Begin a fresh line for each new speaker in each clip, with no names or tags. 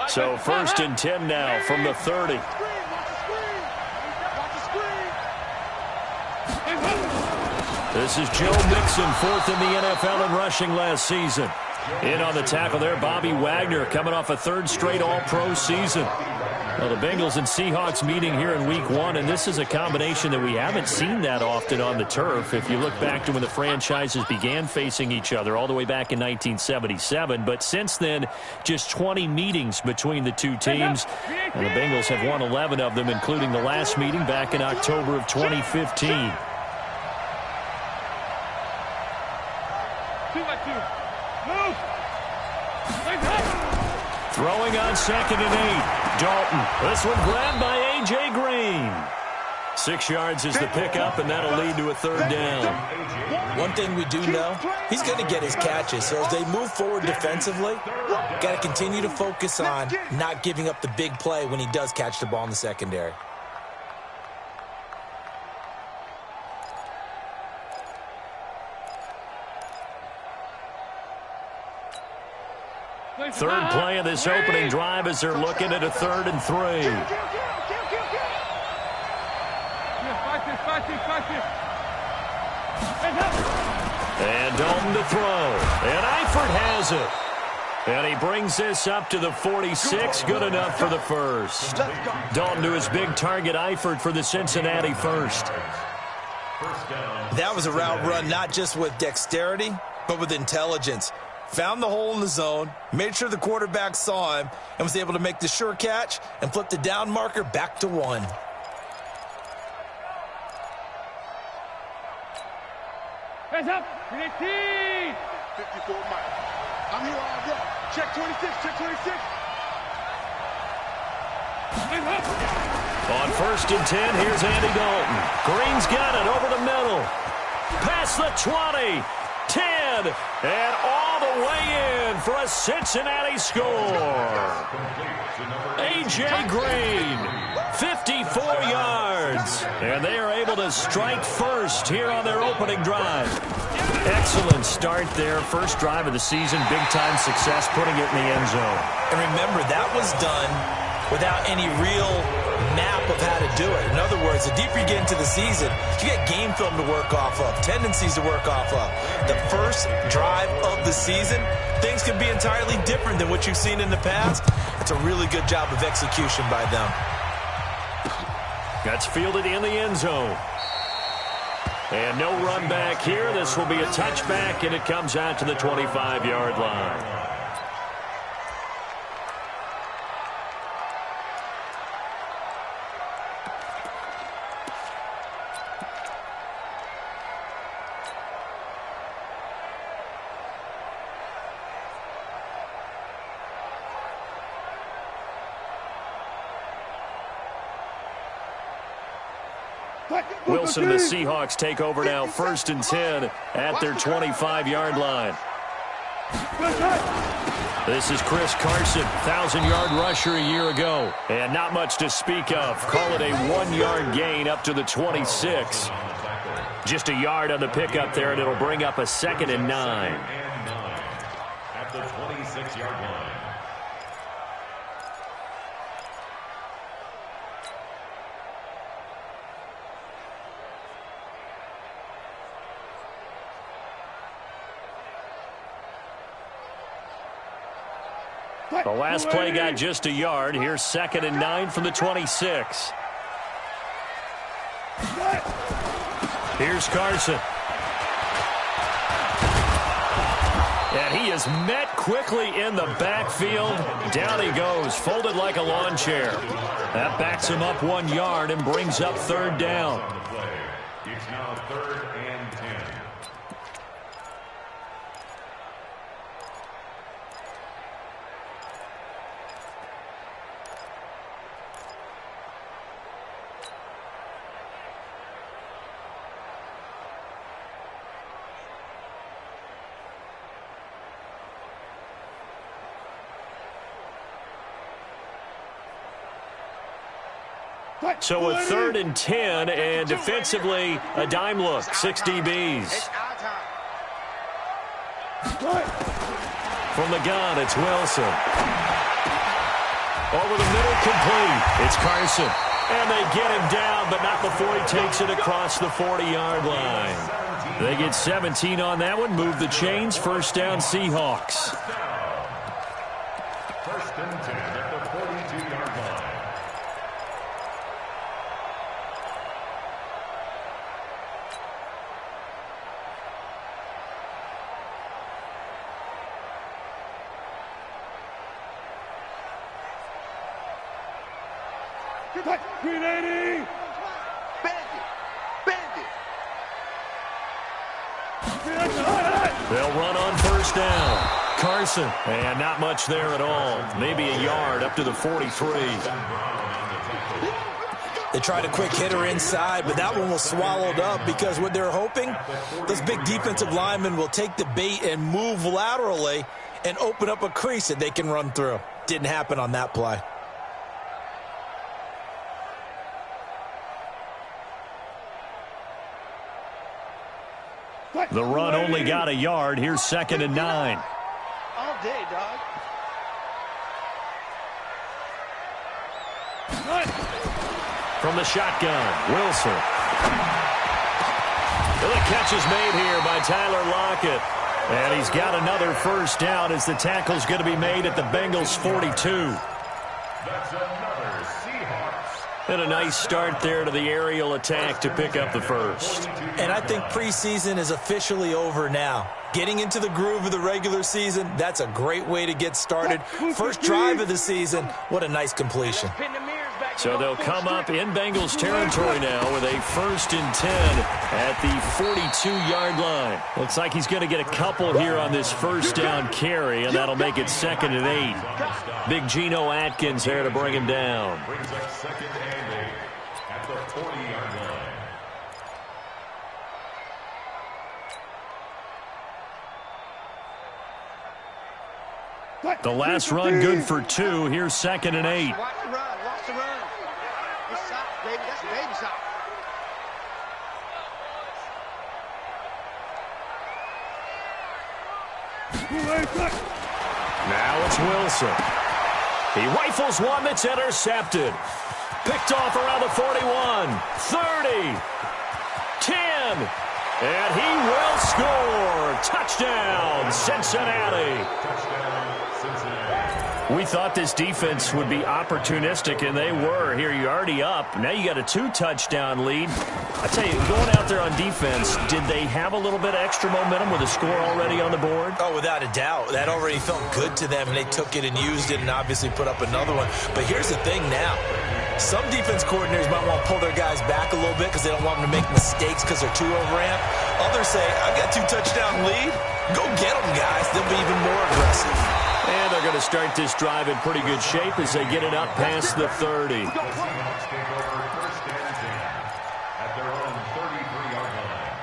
So 1st and 10 now from the 30. This is Joe Mixon, 4th in the NFL in rushing last season. In on the tackle there, Bobby Wagner, coming off a 3rd straight All-Pro season. Well, the Bengals and Seahawks meeting here in Week 1, and this is a combination that we haven't seen that often on the turf. If you look back to when the franchises began facing each other all the way back in 1977. But since then, just 20 meetings between the two teams. And the Bengals have won 11 of them, including the last meeting back in October of 2015. Throwing on 2nd and 8. Dalton. This one grabbed by A.J. Green. 6 yards is the pickup, and that'll lead to a 3rd down.
One thing we do know, he's going to get his catches. So as they move forward defensively, got to continue to focus on not giving up the big play when he does catch the ball in the secondary.
Third play of this opening drive as they're looking at a 3rd and 3. And Dalton to throw. And Eifert has it. And he brings this up to the 46. Good enough for the 1st. Dalton to his big target, Eifert, for the Cincinnati 1st.
That was a route run not just with dexterity, but with intelligence. Found the hole in the zone, made sure the quarterback saw him, and was able to make the sure catch and flip the down marker back to 1.
Hands up! 54 Mike. I'm here all day. Check 26, check 26.
On 1st and 10, here's Andy Dalton. Green's got it over the middle. Past the 20. 10, and all the way in for a Cincinnati score. A.J. Green, 54 yards, and they are able to strike first here on their opening drive. Excellent start there. First drive of the season, big-time success, putting it in the end zone.
And remember, that was done without any real map of how to do it. In other words, the deeper you get into the season, you get game film to work off of, tendencies to work off of. The first drive of the season, things can be entirely different than what you've seen in the past. It's a really good job of execution by them.
That's fielded in the end zone. And no run back here. This will be a touchback, and it comes out to the 25-yard line. Wilson and the Seahawks take over now, 1st and 10 at their 25-yard line. This is Chris Carson, 1,000-yard rusher a year ago. And not much to speak of. Call it a 1-yard gain up to the 26. Just a yard on the pickup there, and it'll bring up a 2nd and 9. At the 26-yard line. The last play got just a yard. Here's 2nd and 9 from the 26. Here's Carson. And he is met quickly in the backfield. Down he goes, folded like a lawn chair. That backs him up 1 yard and brings up 3rd down. It's now 3rd and 10. So a 3rd and 10, and defensively, a dime look, 6 DBs. From the gun, it's Wilson. Over the middle, complete. It's Carson. And they get him down, but not before he takes it across the 40-yard line. They get 17 on that one. Move the chains. First down, Seahawks.
First and 10 at the 42-yard line.
Green 80! Bandit! Bandit!
They'll run on first down. Carson, and not much there at all. Maybe a yard up to the 43.
They tried a quick hitter inside, but that one was swallowed up because what they're hoping, those big defensive linemen will take the bait and move laterally and open up a crease that they can run through. Didn't happen on that play.
The run only got a yard. Here's 2nd and 9.
All day, dog.
From the shotgun, Wilson. The catch is made here by Tyler Lockett. And he's got another first down as the tackle's going to be made at the Bengals' 42.
That's another Seahawks.
And a nice start there to the aerial attack to pick up the first.
And I think preseason is officially over now. Getting into the groove of the regular season, that's a great way to get started. First drive of the season, what a nice completion.
So they'll come up in Bengals territory now with a 1st and 10 at the 42-yard line. Looks like he's going to get a couple here on this first down carry, and that'll make it 2nd and 8. Big Geno Atkins there to bring him down.
Brings up 2nd and 8 at the 40-yard line.
The last run good for 2. Here's 2nd and 8.
Watch the run. Watch the run. It's shot, baby. That's a baby shot.
Now it's Wilson. He rifles one that's intercepted. Picked off around the 41, 30, 10, and he will score. Touchdown, Cincinnati. We thought this defense would be opportunistic, and they were. Here, you're already up. Now you got a 2-touchdown lead. I tell you, going out there on defense, did they have a little bit of extra momentum with a score already on the board?
Oh, without a doubt. That already felt good to them, and they took it and used it and obviously put up another one. But here's the thing now. Some defense coordinators might want to pull their guys back a little bit because they don't want them to make mistakes because they're too overamped. Others say, I've got 2-touchdown lead. Go get them, guys. They'll be even more aggressive.
And they're going to start this drive in pretty good shape as they get it up past the 30.
Seahawks take over 1st and 10 at their own 33-yard line.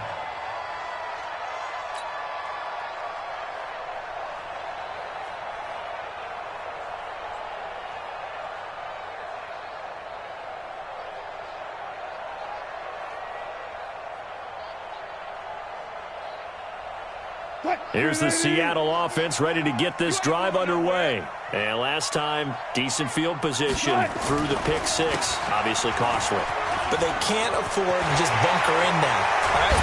Here's the Seattle offense ready to get this drive underway. And last time, decent field position through the pick 6. Obviously costly.
But they can't afford to just bunker in now. All right?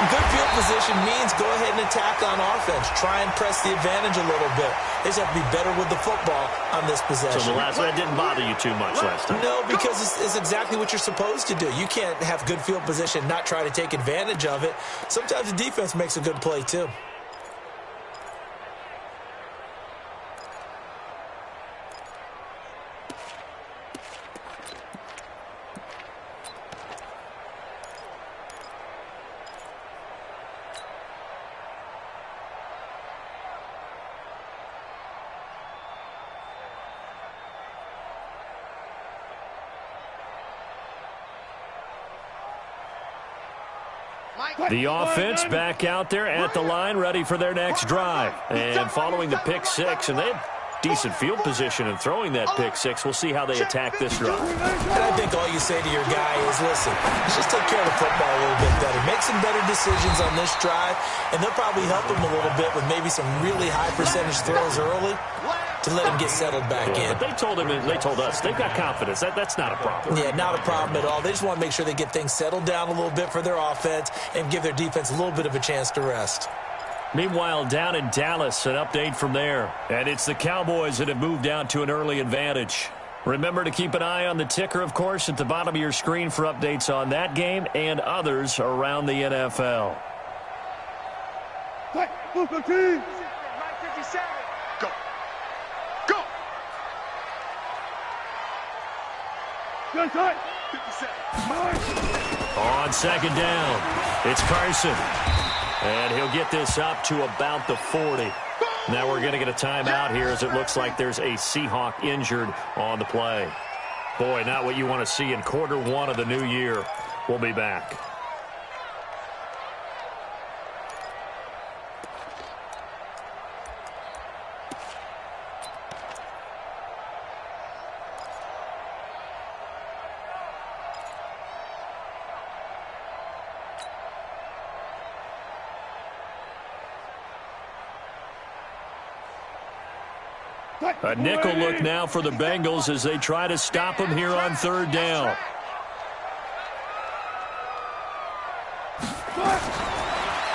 Good field position means go ahead and attack on offense. Try and press the advantage a little bit. They just have to be better with the football on this possession.
So the last one didn't bother you too much last time?
No, because it's exactly what you're supposed to do. You can't have good field position, not try to take advantage of it. Sometimes the defense makes a good play, too.
The offense back out there at the line, ready for their next drive. And following the pick 6, and they had decent field position in throwing that pick 6. We'll see how they attack this drive.
And I think all you say to your guy is, listen, let's just take care of the football a little bit better. Make some better decisions on this drive, and they'll probably help him a little bit with maybe some really high percentage throws early. to let him get settled back in.
But they told us they've got confidence. That's not a problem.
Yeah, not a problem at all. They just want to make sure they get things settled down a little bit for their offense and give their defense a little bit of a chance to rest.
Meanwhile, down in Dallas, an update from there. And it's the Cowboys that have moved down to an early advantage. Remember to keep an eye on the ticker, of course, at the bottom of your screen for updates on that game and others around the NFL.
Right, move the team. Go. Go. Gun tight. 57.
On second down, it's Carson. And he'll get this up to about the 40. Now we're going to get a timeout here as it looks like there's a Seahawk injured on the play. Boy, not what you want to see in quarter one of the new year. We'll be back. A nickel look now for the Bengals as they try to stop him here on third down.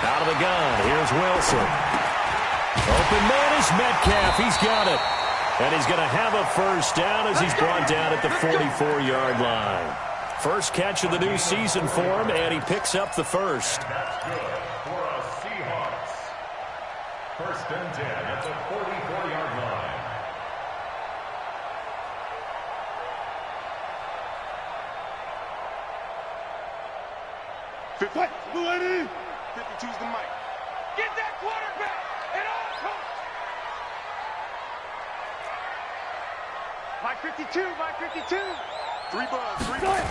Out of the gun, here's Wilson. Open man is Metcalf, he's got it. And he's going to have a first down as he's brought down at the 44-yard line. First catch of the new season for him, and he picks up the first.
That's good for a Seahawks. First and 10 at the 44-yard line.
Right, 52's the mic. Get that quarterback and all coach. Mike 52, Mike 52. 3 bugs, 3 bugs.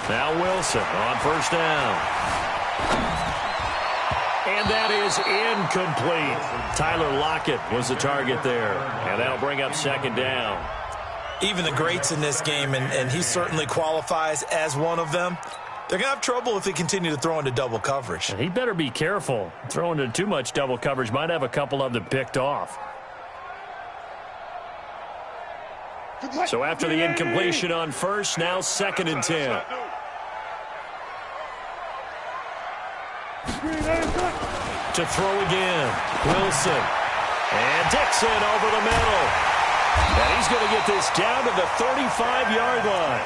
Now Wilson on first down. And that is incomplete. Tyler Lockett was the target there. And that'll bring up second down.
Even the greats in this game, and he certainly qualifies as one of them, they're going to have trouble if they continue to throw into double coverage.
And he better be careful. Throwing into too much double coverage might have a couple of them picked off. So after the incompletion on first, now second and 10. To throw again, Wilson. And Dixon over the middle. And he's going to get this down to the 35-yard line.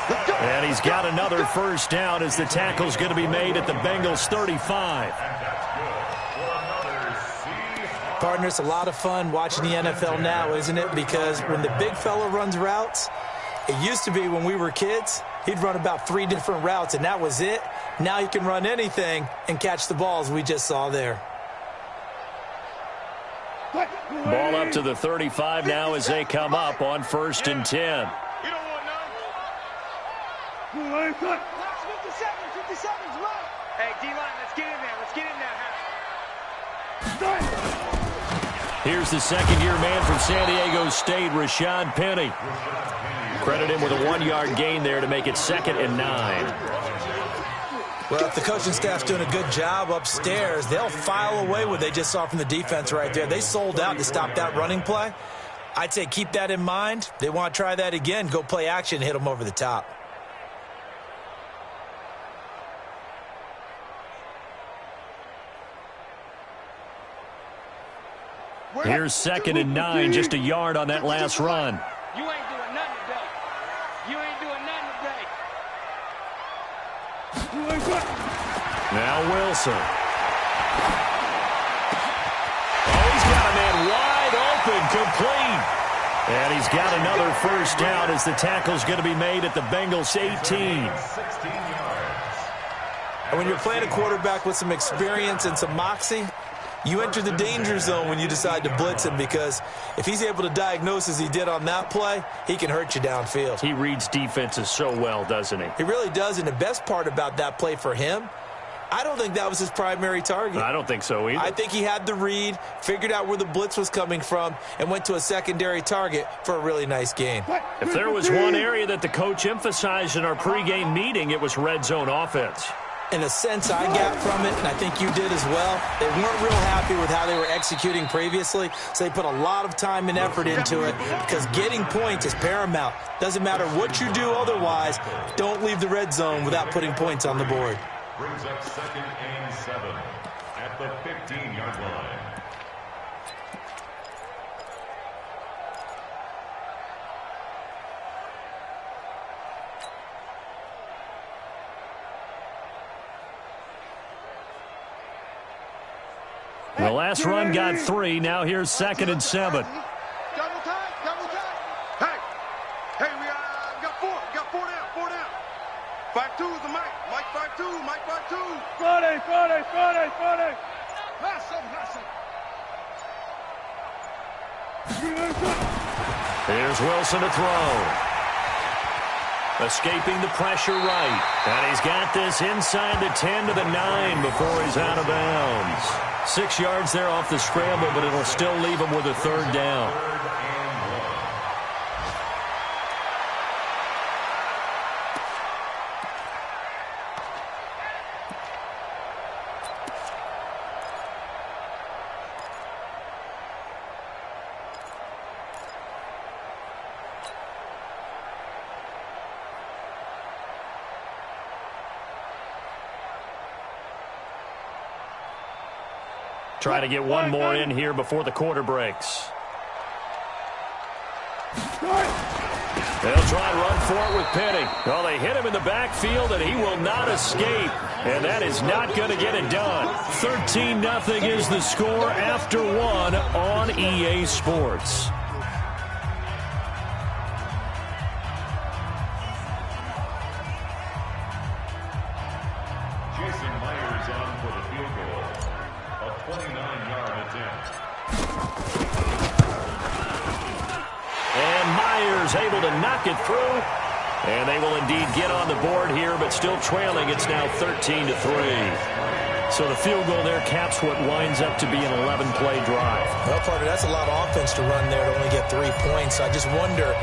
And he's got another first down as the tackle's going to be made at the Bengals 35.
Partner, it's a lot of fun watching the NFL now, isn't it? Because when the big fella runs routes, it used to be when we were kids, he'd run about 3 different routes, and that was it. Now he can run anything and catch the balls we just saw there.
Ball up to the 35 now as they come up on first and 10.
You don't want none. 57, 57's right. Hey, D-line, let's get in there. Let's get in there.
Here's the second-year man from San Diego State, Rashad Penny. Credit him with a 1-yard gain there to make it 2nd and 9.
Well, if the coaching staff's doing a good job upstairs, they'll file away what they just saw from the defense right there. They sold out to stop that running play. I'd say keep that in mind. They want to try that again, go play action, hit them over the top.
Here's 2nd and 9, just a yard on that last run.
You ain't doing nothing today. You ain't doing nothing today.
Now Wilson. Oh, he's got a man wide open, complete. And he's got another first down as the tackle's going to be made at the Bengals 18.
And when you're playing a quarterback with some experience and some moxie, you enter the danger zone when you decide to blitz him, because if he's able to diagnose as he did on that play, he can hurt you downfield.
He reads defenses so well, doesn't he?
He really does, and the best part about that play for him, I don't think that was his primary target.
I don't think so either.
I think he had the read, figured out where the blitz was coming from, and went to a secondary target for a really nice gain.
If there was one area that the coach emphasized in our pregame meeting, it was red zone offense.
In a sense, I got from it, and I think you did as well, they weren't real happy with how they were executing previously, so they put a lot of time and effort into it because getting points is paramount. Doesn't matter what you do otherwise, don't leave the red zone without putting points on the board.
Brings up 2nd and 7 at the 15-yard line.
The last run got 3. Now here's 2nd and 7.
Double time, double time. Hey, we got 4. We got 4 down, 4 down. 5-2 is the Mike. Mike 5-2, Mike 5-2. Friday.
Here's Wilson to throw. Escaping the pressure right. And he's got this inside the 10 to the 9 before he's out of bounds. 6 yards there off the scramble, but it'll still leave him with a 3rd down. Try to get one more in here before the quarter breaks. They'll try and run for it with Penny. Well, they hit him in the backfield, and he will not escape. And that is not going to get it done. 13-0 is the score after 1 on EA Sports. Able to knock it through, and they will indeed get on the board here, but still trailing. It's now 13-3. So the field goal there caps what winds up to be an 11-play drive.
Well, partner, that's a lot of offense to run there to only get 3 points. I just wonder,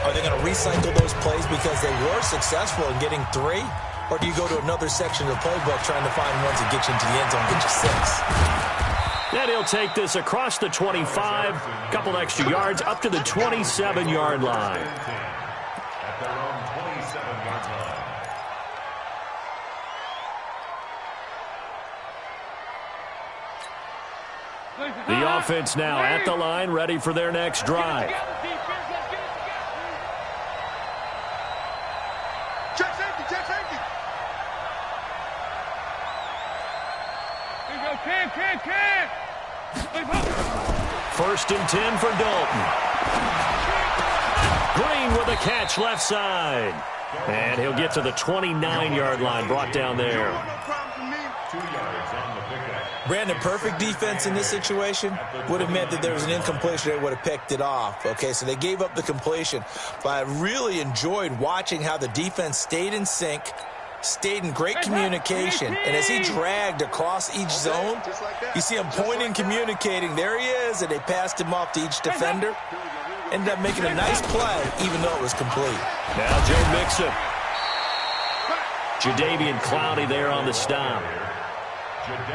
are they going to recycle those plays because they were successful in getting 3? Or do you go to another section of the playbook trying to find ones that get you into the end zone, get you 6?
And he'll take this across the 25, couple extra yards, up to the 27-yard line.
At their own 27-yard line.
The offense now at the line, ready for their next drive.
Check safety, check safety. Here you go, can.
1st and 10 for Dalton. Green with a catch left side. And he'll get to the 29-yard line, brought down there.
2 yards on the pickup.
Brandon, perfect defense in this situation would have meant that there was an incompletion. They would have picked it off. Okay, so they gave up the completion. But I really enjoyed watching how the defense stayed in sync, stayed in great communication, and as he dragged across each zone, you see him pointing, communicating. There he is, and they passed him off to each defender. Ended up making a nice play, even though it was complete.
Now Joe Mixon. Jadeveon Clowney there on the stop.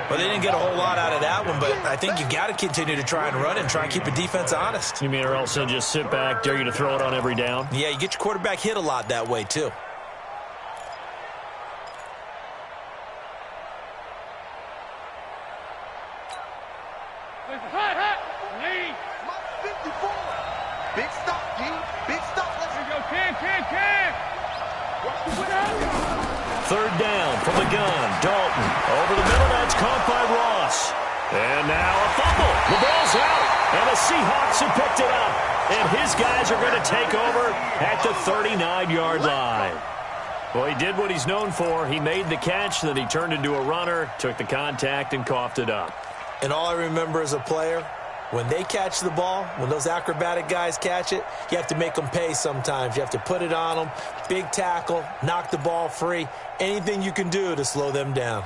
Well, they didn't get a whole lot out of that one, but I think you got to continue to try and run and try and keep the defense honest.
You mean, or else they'll just sit back, dare you to throw it on every down?
Yeah, you get your quarterback hit a lot that way, too.
Big stop, G. Big stop. Let's go. Can.
3rd down from the gun. Dalton over the middle. That's caught by Ross. And now a fumble. The ball's out. And the Seahawks have picked it up. And his guys are going to take over at the 39-yard line. Well, he did what he's known for. He made the catch, then he turned into a runner, took the contact, and coughed it up.
And all I remember as a player, when they catch the ball, when those acrobatic guys catch it, you have to make them pay sometimes. You have to put it on them, big tackle, knock the ball free, anything you can do to slow them down.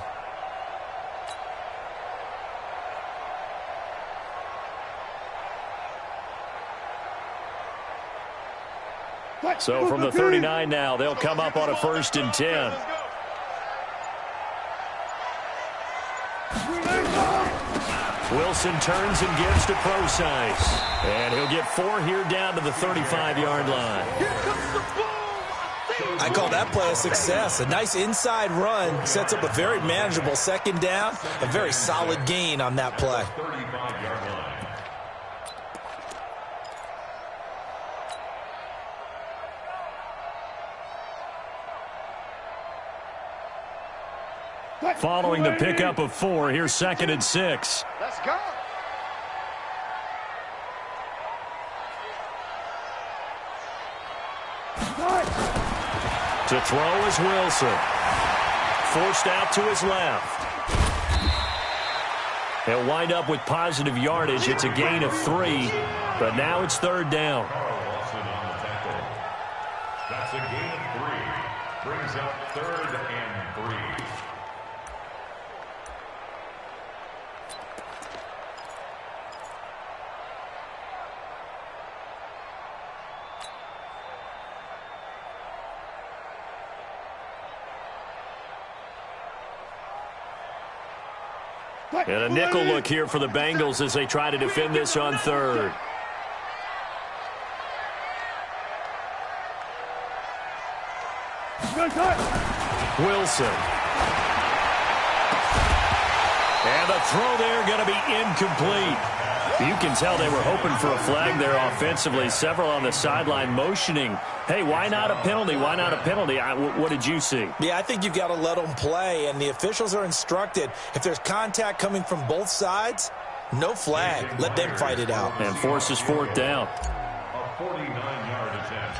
So from the 39 now, they'll come up on a 1st and 10. Wilson turns and gives to Procise. And he'll get 4 here down to the 35-yard line.
I call that play a success. A nice inside run sets up a very manageable second down. A very solid gain on that play.
35-yard line.
Following the pickup of 4, here's 2nd and 6.
Let's go.
To throw is Wilson. Forced out to his left. He'll wind up with positive yardage. It's a gain of 3, but now it's 3rd down.
That's a gain of 3. Brings up 3rd and 3.
And a nickel look here for the Bengals as they try to defend this on 3rd. Wilson. And the throw there going to be incomplete. You can tell they were hoping for a flag there offensively. Several on the sideline motioning, hey, why not a penalty? Why not a penalty? What did you see?
Yeah, I think you've got to let them play, and the officials are instructed, if there's contact coming from both sides, no flag. Let them fight it out.
And forces 4th down.
A 49-yard attempt.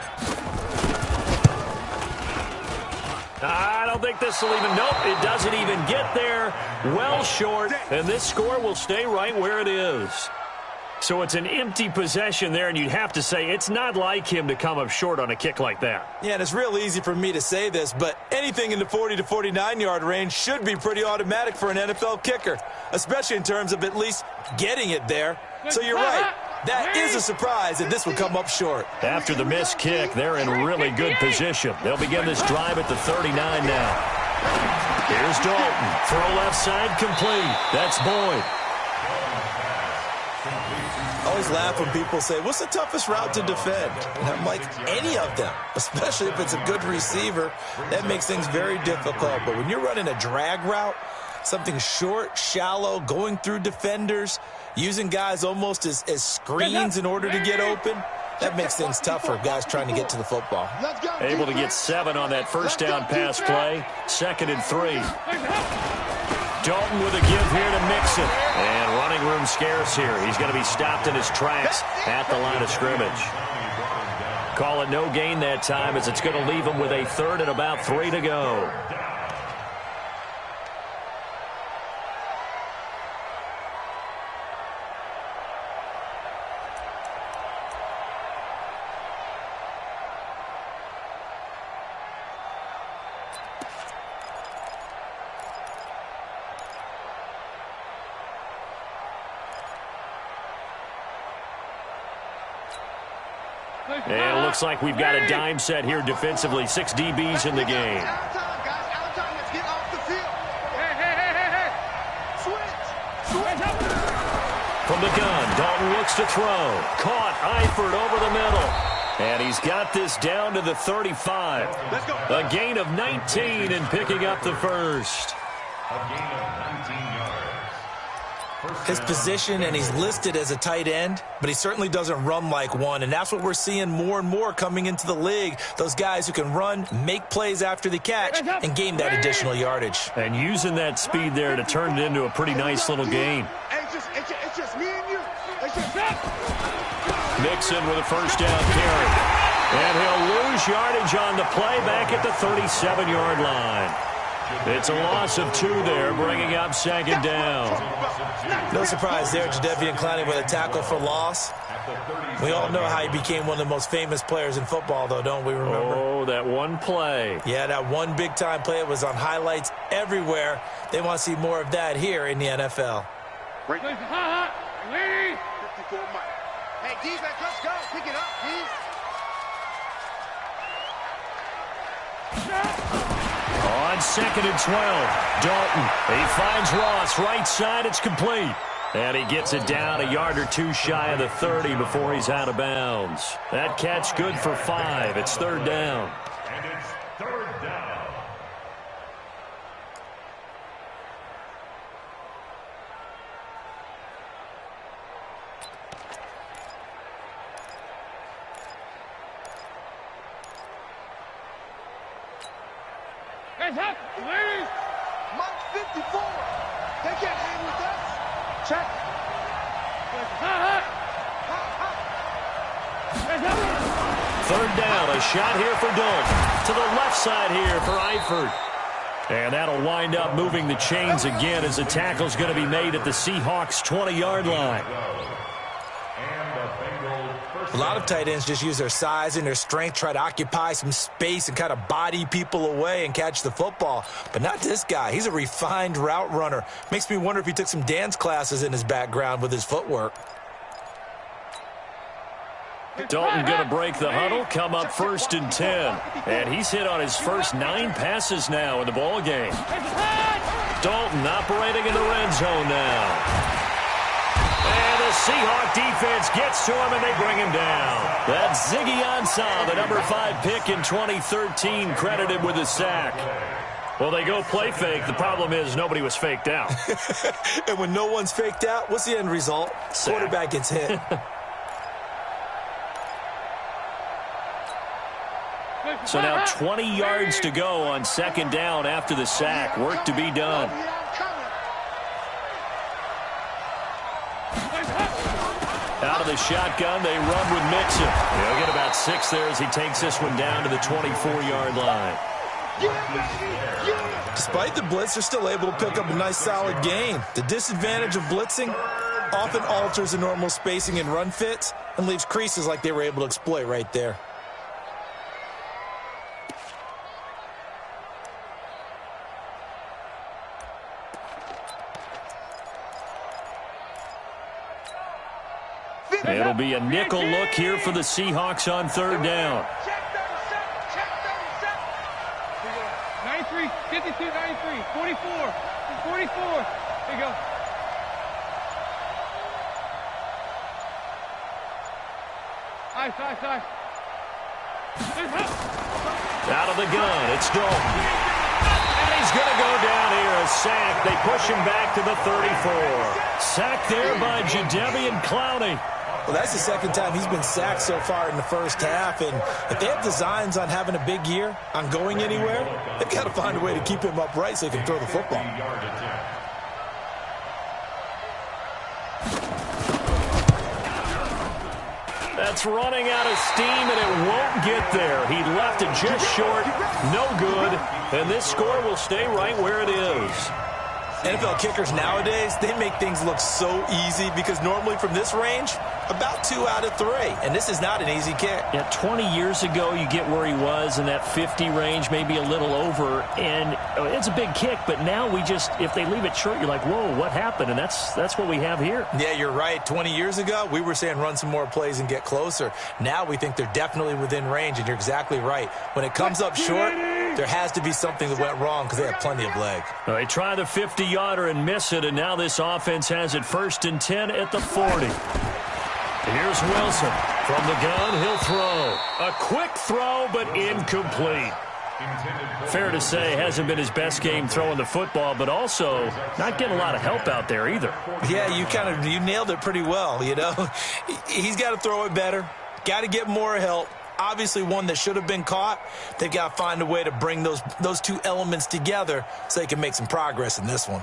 I don't think this will even, nope, it doesn't even get there. Well short, and this score will stay right where it is. So it's an empty possession there, and you'd have to say it's not like him to come up short on a kick like that.
Yeah, and it's real easy for me to say this, but anything in the 40 to 49-yard range should be pretty automatic for an NFL kicker, especially in terms of at least getting it there. So you're right. That is a surprise that this would come up short.
After the missed kick, they're in really good position. They'll begin this drive at the 39 now. Here's Dalton. Throw left side complete. That's Boyd.
I always laugh when people say, what's the toughest route to defend? And I'm like, any of them, especially if it's a good receiver. That makes things very difficult. But when you're running a drag route, something short, shallow, going through defenders, using guys almost as screens in order to get open, that makes things tough for guys trying to get to the football.
Able to get 7 on that first down pass play. 2nd and 3. Dalton with a give here to Mixon. And running room scarce here. He's going to be stopped in his tracks at the line of scrimmage. Call it no gain that time as it's going to leave him with a 3rd and about 3 to go. And it looks like we've got a dime set here defensively. 6 DBs in the game. From the gun, Dalton looks to throw. Caught, Eifert over the middle. And he's got this down to the 35. A gain of 19 and picking up the first.
A gain of 19 yards.
His position, and he's listed as a tight end, but he certainly doesn't run like one, and that's what we're seeing more and more coming into the league. Those guys who can run, make plays after the catch, and gain that additional yardage.
And using that speed there to turn it into a pretty nice little game.
It's just me and you.
Mixon with a first down carry. And he'll lose yardage on the play back at the 37-yard line. It's a loss of 2 there, bringing up 2nd down.
No surprise there, Jadeveon Clowney with a tackle for loss. We all know how he became one of the most famous players in football, though, don't we remember?
Oh, that one play.
Yeah, that one big-time play. It was on highlights everywhere. They want to see more of that here in the NFL.
54 Mike. Hey, defense, let's go. Pick it up,
On 2nd and 12, Dalton. He finds Ross right side. It's complete. And he gets it down a yard or two shy of the 30 before he's out of bounds. That catch good for 5. It's third down.
And it's third down.
Hands up, ladies! Mike 54! They can't hang with us! Check!
Third down, a shot here for Dalton. To the left side here for Eifert. And that'll wind up moving the chains again as the tackle's going to be made at the Seahawks' 20-yard line.
A lot of tight ends just use their size and their strength, try to occupy some space and kind of body people away and catch the football. But not this guy. He's a refined route runner. Makes me wonder if he took some dance classes in his background with his footwork.
Dalton going to break the huddle, come up 1st and 10. And he's hit on his first 9 passes now in the ball game. Dalton operating in the red zone now. And the Seahawk defense gets to him, and they bring him down. That's Ziggy Ansah, the number 5 pick in 2013, credited with a sack. Well, they go play fake. The problem is nobody was faked out.
And when no one's faked out, what's the end result?
Sack.
Quarterback gets hit.
So now 20 yards to go on 2nd down after the sack. Work to be done. Out of the shotgun, they run with Mixon. They'll get about 6 there as he takes this one down to the 24-yard line.
Despite the blitz, they're still able to pick up a nice solid gain. The disadvantage of blitzing often alters the normal spacing and run fits and leaves creases like they were able to exploit right there.
It'll be a nickel look here for the Seahawks on 3rd down.
Check 93, 52, 93, 44, 44. There you go. Ice.
Out of the gun, it's Dalton. And he's going to go down here, a sack. They push him back to the 34. Sacked there by Jadeveon Clowney.
Well, that's the second time he's been sacked so far in the first half, and if they have designs on having a big year, on going anywhere, they've got to find a way to keep him upright so he can throw the football.
That's running out of steam, and it won't get there. He left it just short, no good, and this score will stay right where it is.
NFL kickers nowadays, they make things look so easy because normally from this range, about 2 out of 3. And this is not an easy kick.
Yeah, 20 years ago, you get where he was in that 50 range, maybe a little over. And it's a big kick, but now we just, if they leave it short, you're like, whoa, what happened? And that's what we have here.
Yeah, you're right. 20 years ago, we were saying run some more plays and get closer. Now we think they're definitely within range, and you're exactly right. When it comes up short, there has to be something that went wrong because they have plenty of leg.
Well, they try the 50-yarder and miss it, and now this offense has it 1st and 10 at the 40. Here's Wilson. From the gun, he'll throw. A quick throw, but incomplete. Fair to say, hasn't been his best game throwing the football, but also not getting a lot of help out there either.
Yeah, you nailed it pretty well, you know. He's got to throw it better. Got to get more help. Obviously one that should have been caught. They've got to find a way to bring those two elements together so they can make some progress in this one.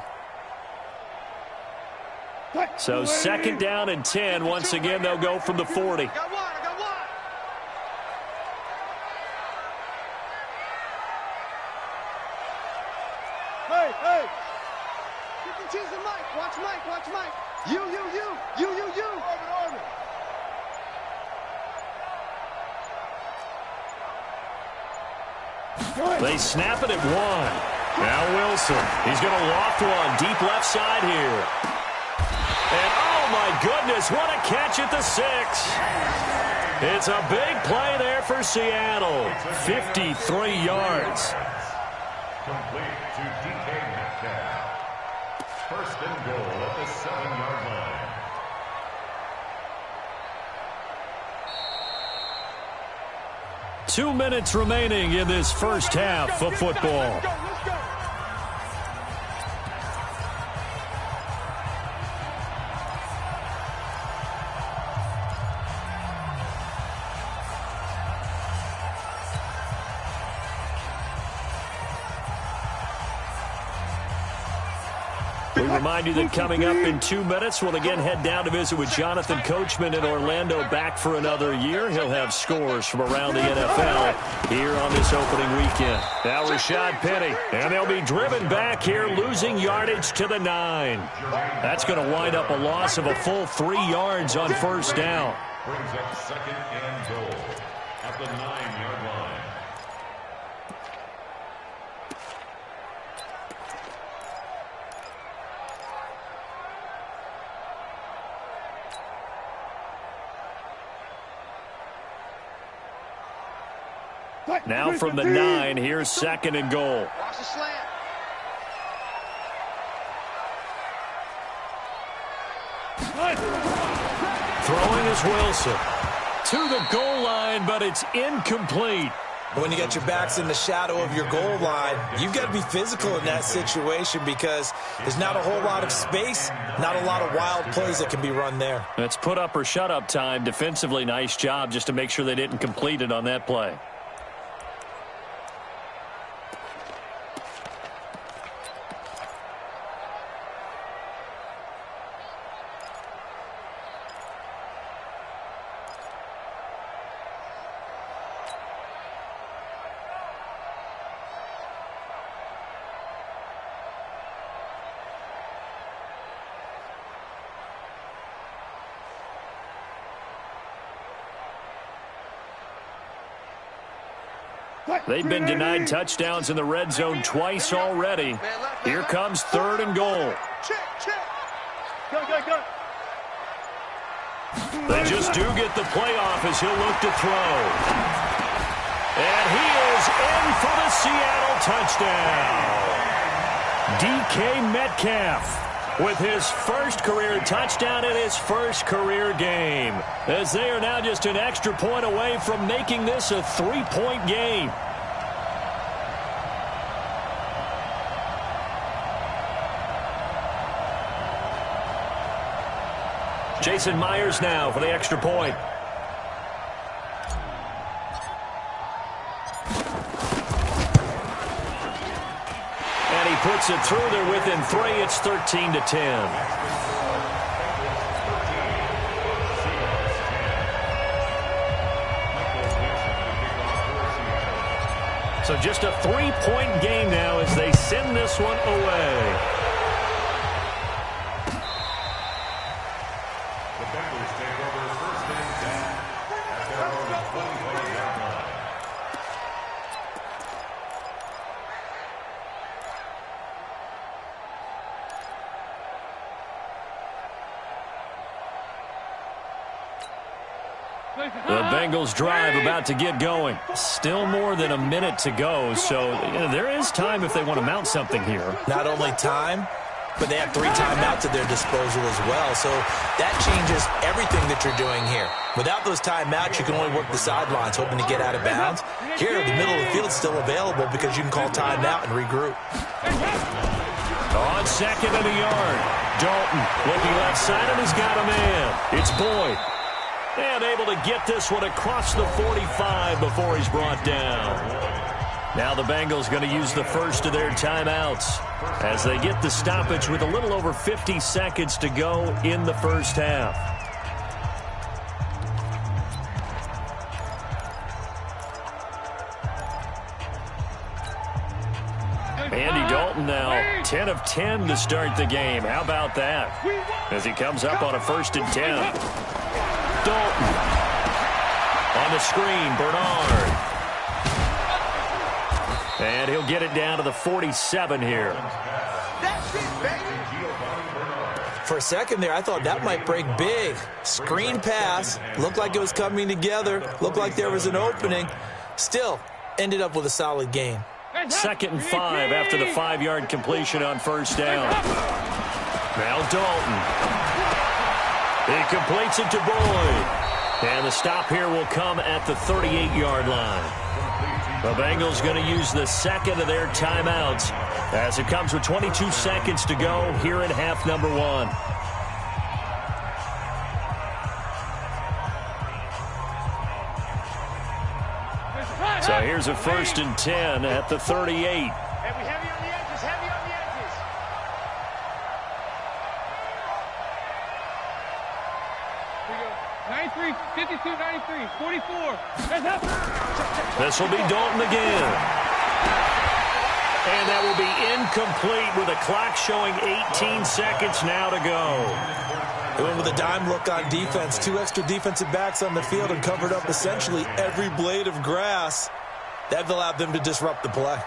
So 2nd down and 10. Once again, they'll go from the 40.
I got one. Hey. You can choose the mic. Watch Mike. You. Orbit.
They snap it at 1. Now Wilson. He's going to loft one. Deep left side here. And, oh, my goodness, what a catch at the 6. It's a big play there for Seattle. 53 yards.
Complete to DK Metcalf. First and goal at the 7-yard line.
Two minutes remaining in this first half of football. We remind you that coming up in 2 minutes, we'll again head down to visit with Jonathan Coachman in Orlando, back for another year. He'll have scores from around the NFL here on this opening weekend. Now Rashad Penny, and they'll be driven back here, losing yardage to the 9. That's going to wind up a loss of a full 3 yards on first down.
Brings up second and goal at the 9-yard line.
Now from the 9, here's second and goal.
Watch the slant.
Throwing is Wilson. To the goal line, but it's incomplete.
When you got your backs in the shadow of your goal line, you've got to be physical in that situation because there's not a whole lot of space, not a lot of wild plays that can be run there.
It's put up or shut up time. Defensively, nice job just to make sure they didn't complete it on that play. They've been denied touchdowns in the red zone twice already. Here comes third and goal. They just do get the playoff as he'll look to throw. And he is in for the Seattle touchdown. DK Metcalf with his first career touchdown in his first career game, as they are now just an extra point away from making this a 3-point game. Jason Myers now for the extra point. And he puts it through there within 3. It's 13-10. So just a 3-point game now as they send this one away. The Bengals drive about to get going. Still more than a minute to go, so there is time if they want to mount something here.
Not only time, but they have 3 timeouts at their disposal as well, so that changes everything that you're doing here. Without those timeouts, you can only work the sidelines, hoping to get out of bounds. Here, the middle of the field is still available because you can call timeout and regroup.
On second and a yard, Dalton looking left side, and he's got a man. It's Boyd. And able to get this one across the 45 before he's brought down. Now the Bengals going to use the first of their timeouts as they get the stoppage with a little over 50 seconds to go in the first half. Andy Dalton now 10 of 10 to start the game. How about that? As he comes up on a 1st and 10. Dalton on the screen, Bernard. And he'll get it down to the 47 here.
That's it, baby.
For a second there, I thought that might break big. Screen pass, looked like it was coming together, looked like there was an opening. Still, ended up with a solid game.
2nd and 5 after the 5-yard completion on first down. Now Dalton. He completes it to Boyd. And the stop here will come at the 38-yard line. The Bengals going to use the second of their timeouts as it comes with 22 seconds to go here in half number one. So here's a 1st and 10 at the 38.
Heavy on the edges, heavy on the edges. Here we go. 93, 52, 93, 44.
This will be Dalton again. And that will be incomplete with a clock showing 18 seconds now to go.
Going with a dime look on defense. 2 extra defensive backs on the field and covered up essentially every blade of grass. That allowed them to disrupt the play.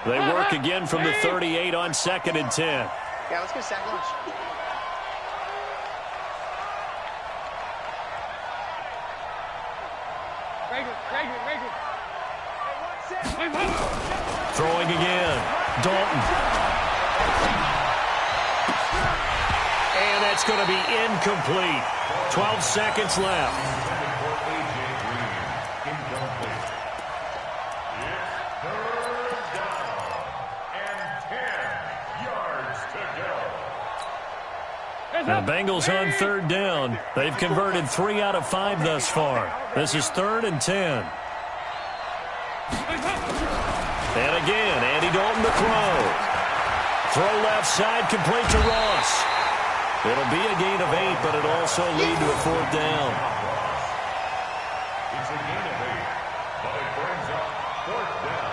They work again from the 38 on 2nd and 10.
Yeah, let's get sack lunch.
Throwing again. Dalton. And that's going to be incomplete. 12 seconds left. The Bengals on 3rd down. They've converted 3 out of 5 thus far. This is 3rd and 10. And again, Andy Dalton to throw. Throw left side, complete to Ross. It'll be a gain of 8, but it'll also lead to a 4th down.
It's a gain of 8, but it brings up 4th down.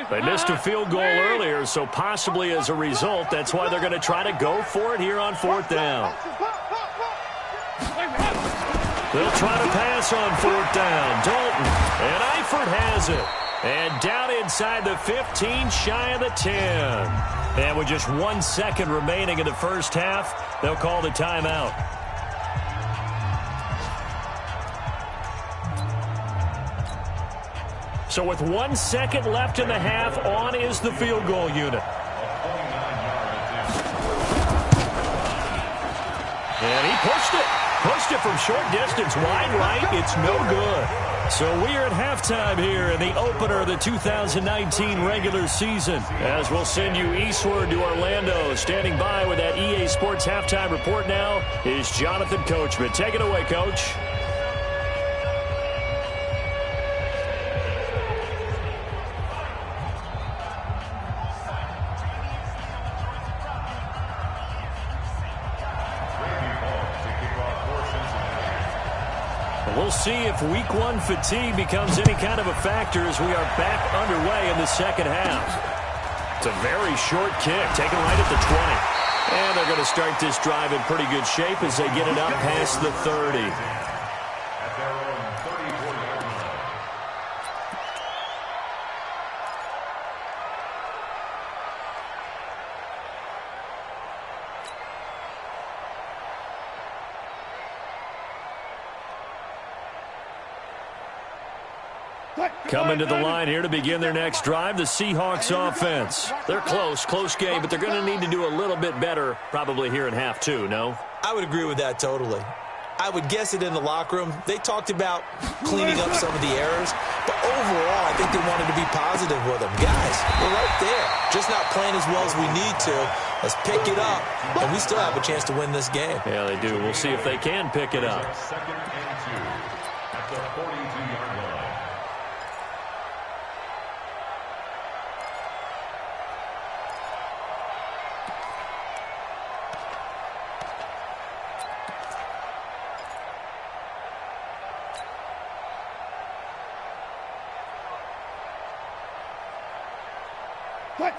They missed a field goal earlier, so possibly as a result, that's why they're going to try to go for it here on 4th down. They'll try to pass on 4th down. Dalton, and Eifert has it. And down inside the 15, shy of the 10. And with just 1 second remaining in the first half, they'll call the timeout. So with 1 second left in the half, on is the field goal unit. And he pushed it. Pushed it from short distance, wide right. It's no good. So we are at halftime here in the opener of the 2019 regular season. As we'll send you eastward to Orlando. Standing by with that EA Sports halftime report now is Jonathan Coachman. Take it away, Coach. We'll see if week 1 fatigue becomes any kind of a factor as we are back underway in the second half. It's a very short kick, taken right at the 20. And they're going to start this drive in pretty good shape as they get it up past the 30.
At their own 34-yard line.
Coming to the line here to begin their next drive, the Seahawks offense. They're close game, but they're going to need to do a little bit better probably here in half 2, no?
I would agree with that totally. I would guess it in the locker room. They talked about cleaning up some of the errors, but overall, I think they wanted to be positive with them. Guys, we're right there. Just not playing as well as we need to. Let's pick it up, and we still have a chance to win this game.
Yeah, they do. We'll see if they can pick it up.
2nd and 2 at the 42-yard line.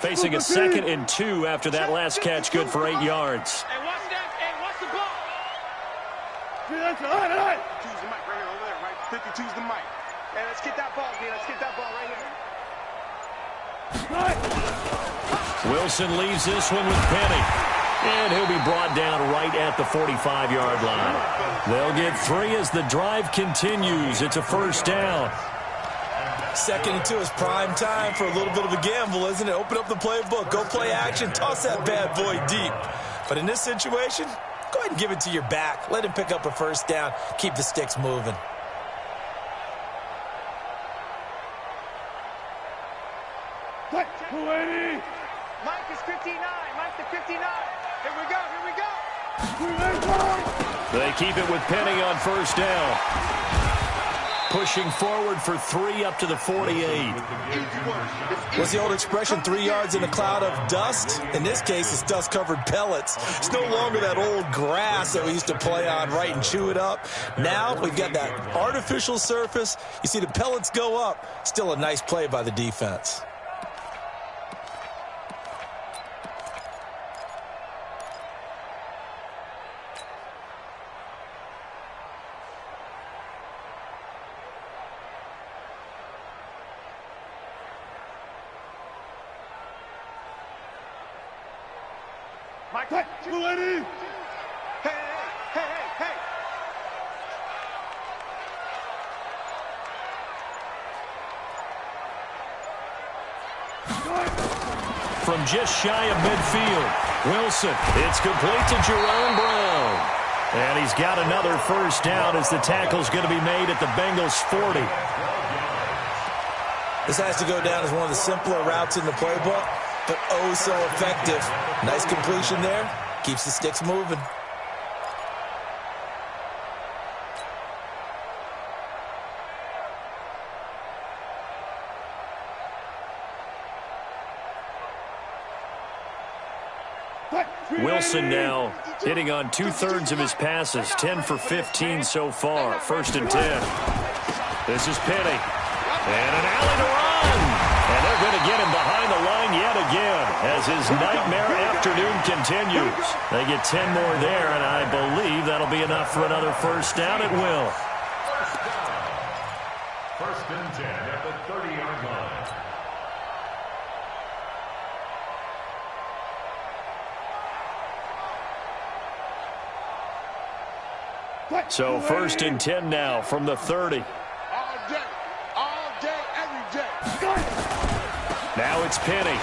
Facing a 2nd and 2 after that last catch, good for 8 yards.
Hey, watch that. Hey, watch the ball.
52's the mic right here, over there, right? 52's the mic. Hey, let's get that ball, D. Let's get that ball right here.
Wilson leaves this one with Penny. And he'll be brought down right at the 45-yard line. They'll get 3 as the drive continues. It's a first down.
2nd and 2 is prime time for a little bit of a gamble, isn't it? Open up the playbook, go play action, toss that bad boy deep. But in this situation, go ahead and give it to your back. Let him pick up a first down. Keep the sticks moving.
Mike is 59. Mike to 59. Here we go.
They keep it with Penny on first down. Pushing forward for 3 up to the 48.
What's the old expression, 3 yards in a cloud of dust? In this case, it's dust-covered pellets. It's no longer that old grass that we used to play on, right, and chew it up. Now we've got that artificial surface. You see the pellets go up. Still a nice play by the defense.
Mike, 280. Hey.
From just shy of midfield, Wilson. It's complete to Jerome Brown. And he's got another first down as the tackle's going to be made at the Bengals 40.
This has to go down as one of the simpler routes in the playbook, but oh so effective. Nice completion there. Keeps the sticks moving.
Wilson now hitting on 2/3 of his passes, 10 for 15 so far. 1st and 10. This is Penny. And an alley to run. And they're going to get him behind the line yet again as his nightmare afternoon continues. They get 10 more there, and I believe that'll be enough for another first down. It will.
First and 10 at the 30-yard line.
So 1st and 10 now from the 30.
All day, every day.
Now it's Penny.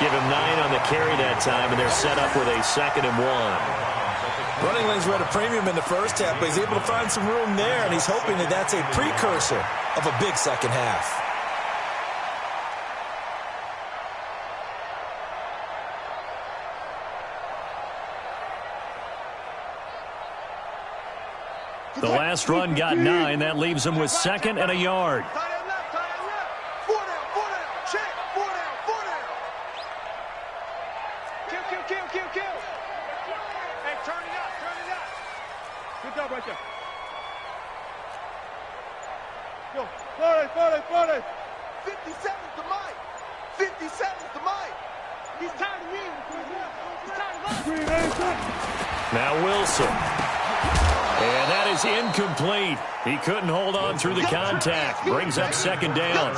Give him 9 on the carry that time, and they're set up with a 2nd and 1.
Running lanes were at a premium in the first half, but he's able to find some room there, and he's hoping that that's a precursor of a big second half.
The last run got 9. That leaves him with 2nd and a yard.
Tie that left. 4 down. Check. 4 down. Kill. Hey, turn it up. Good job right there. Go. 40. 57's the mic. 57's the mic. He's tired of me. He's tired of us.
Now Wilson. And that is incomplete. He couldn't hold on through the contact. Brings up 2nd down.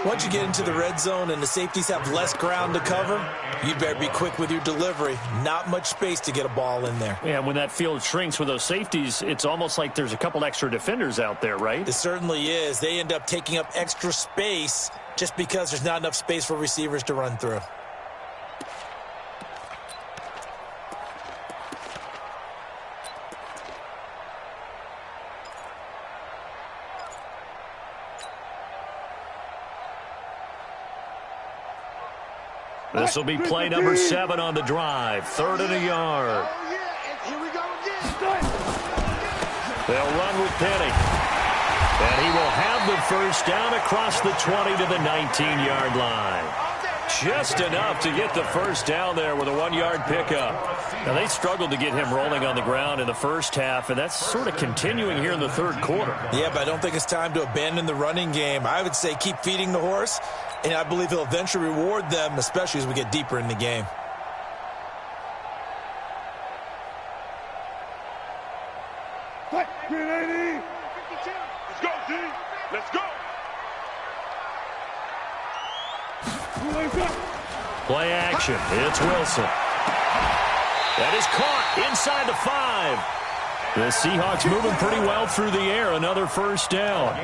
Once you get into the red zone and the safeties have less ground to cover, you better be quick with your delivery. Not much space to get a ball in there.
Yeah, when that field shrinks with those safeties, it's almost like there's a couple extra defenders out there, right?
It certainly is. They end up taking up extra space just because there's not enough space for receivers to run through.
This will be play number 7 on the drive. 3rd and a yard.
Oh, yeah, and here we go again.
They'll run with Penny. And he will have the first down across the 20 to the 19-yard line. Just enough to get the first down there with a 1-yard pickup. Now, they struggled to get him rolling on the ground in the first half, and that's sort of continuing here in the 3rd quarter.
Yeah, but I don't think it's time to abandon the running game. I would say keep feeding the horse, and I believe he'll eventually reward them, especially as we get deeper in the game.
Play action. It's Wilson. That is caught inside the 5. The Seahawks moving pretty well through the air. Another first down.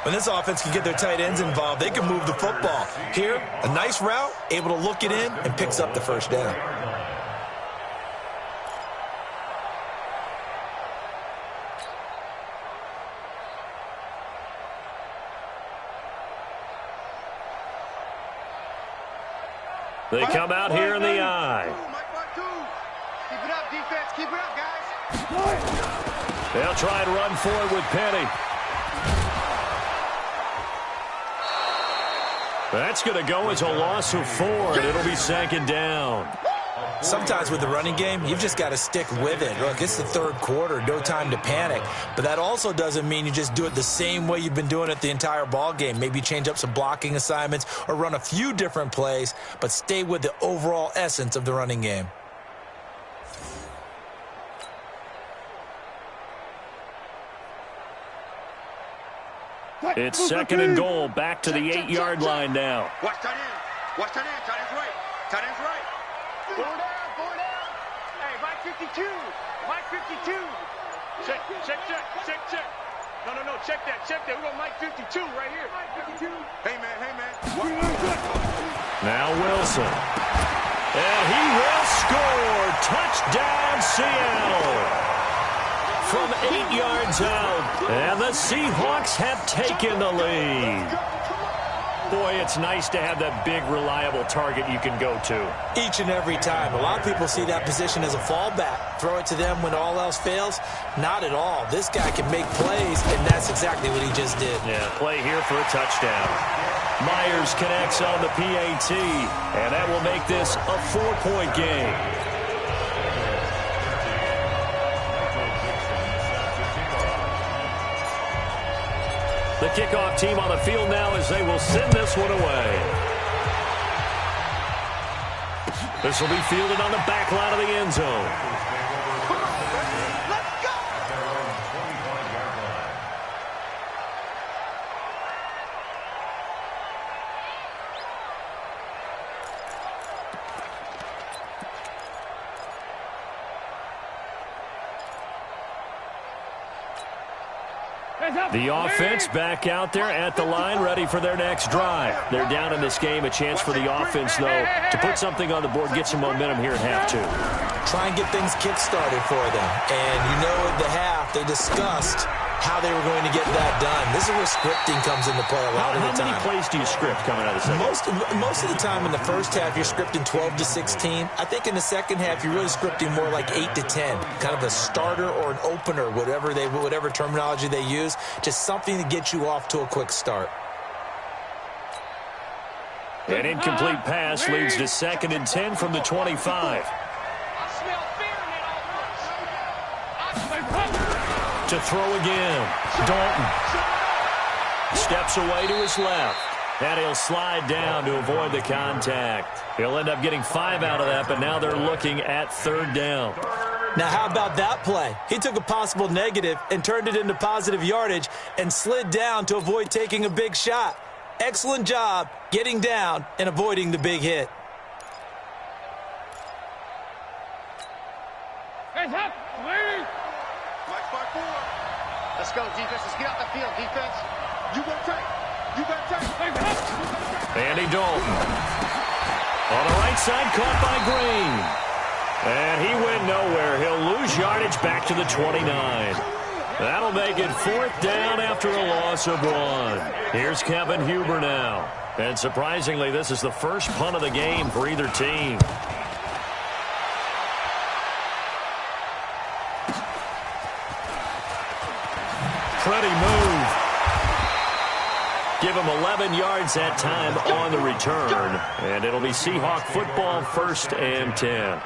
When this offense can get their tight ends involved, they can move the football. Here, a nice route, able to look it in, and picks up the first down.
They come out here in the eye.
Keep it up, defense. Keep it up, guys.
They'll try and run for it with Penny. That's going to go as a loss of 4, and it'll be second down.
Sometimes with the running game, you've just got to stick with it. Look, it's the third quarter, no time to panic. But that also doesn't mean you just do it the same way you've been doing it the entire ball game. Maybe change up some blocking assignments or run a few different plays, but stay with the overall essence of the running game.
It's second and goal, back to the 8-yard line now.
Watch tight end. Watch tight end. Tight end's right. Tight end's right. 4 down. 4 down. Hey, Mike 52. Mike 52.
Check. No. Check that. We got Mike 52 right here. Mike 52.
Hey, man.
Now Wilson. And he will score. Touchdown, Seattle. From 8 yards out, and the Seahawks have taken the lead. Boy, it's nice to have that big, reliable target you can go to.
Each and every time. A lot of people see that position as a fallback. Throw it to them when all else fails. Not at all. This guy can make plays, and that's exactly what he just did.
Yeah, play here for a touchdown. Myers connects on the PAT, and that will make this a 4-point game. The kickoff team on the field now as they will send this one away. This will be fielded on the back line of the end zone.
Let's go.
The offense back out there at the line, ready for their next drive. They're down in this game. A chance for the offense, though, to put something on the board, get some momentum here at half 2.
Try and get things kick-started for them. And you know at the half, they discussed how they were going to get that done. This is where scripting comes into play a lot of the time.
How many plays do you script coming out of the second?
Most of the time in the first half, you're scripting 12 to 16. I think in the second half, you're really scripting more like 8 to 10. Kind of a starter or an opener, whatever terminology they use. Just something to get you off to a quick start.
An incomplete pass leads to second and 10 from the 25. To throw again. Dalton steps away to his left. And he'll slide down to avoid the contact. He'll end up getting 5 out of that, but now they're looking at third down.
Now, how about that play? He took a possible negative and turned it into positive yardage and slid down to avoid taking a big shot. Excellent job getting down and avoiding the big hit.
Hands up, please.
Mike 5-4. Let's go, defense. Let's get out the field, defense. You got tight.
Andy Dalton. On the right side, caught by Green. And he went nowhere. He'll lose yardage back to the 29. That'll make it 4th down after a loss of 1. Here's Kevin Huber now. And surprisingly, this is the first punt of the game for either team. Pretty move. Give him 11 yards that time on the return. And it'll be Seahawk football, 1st and 10.
At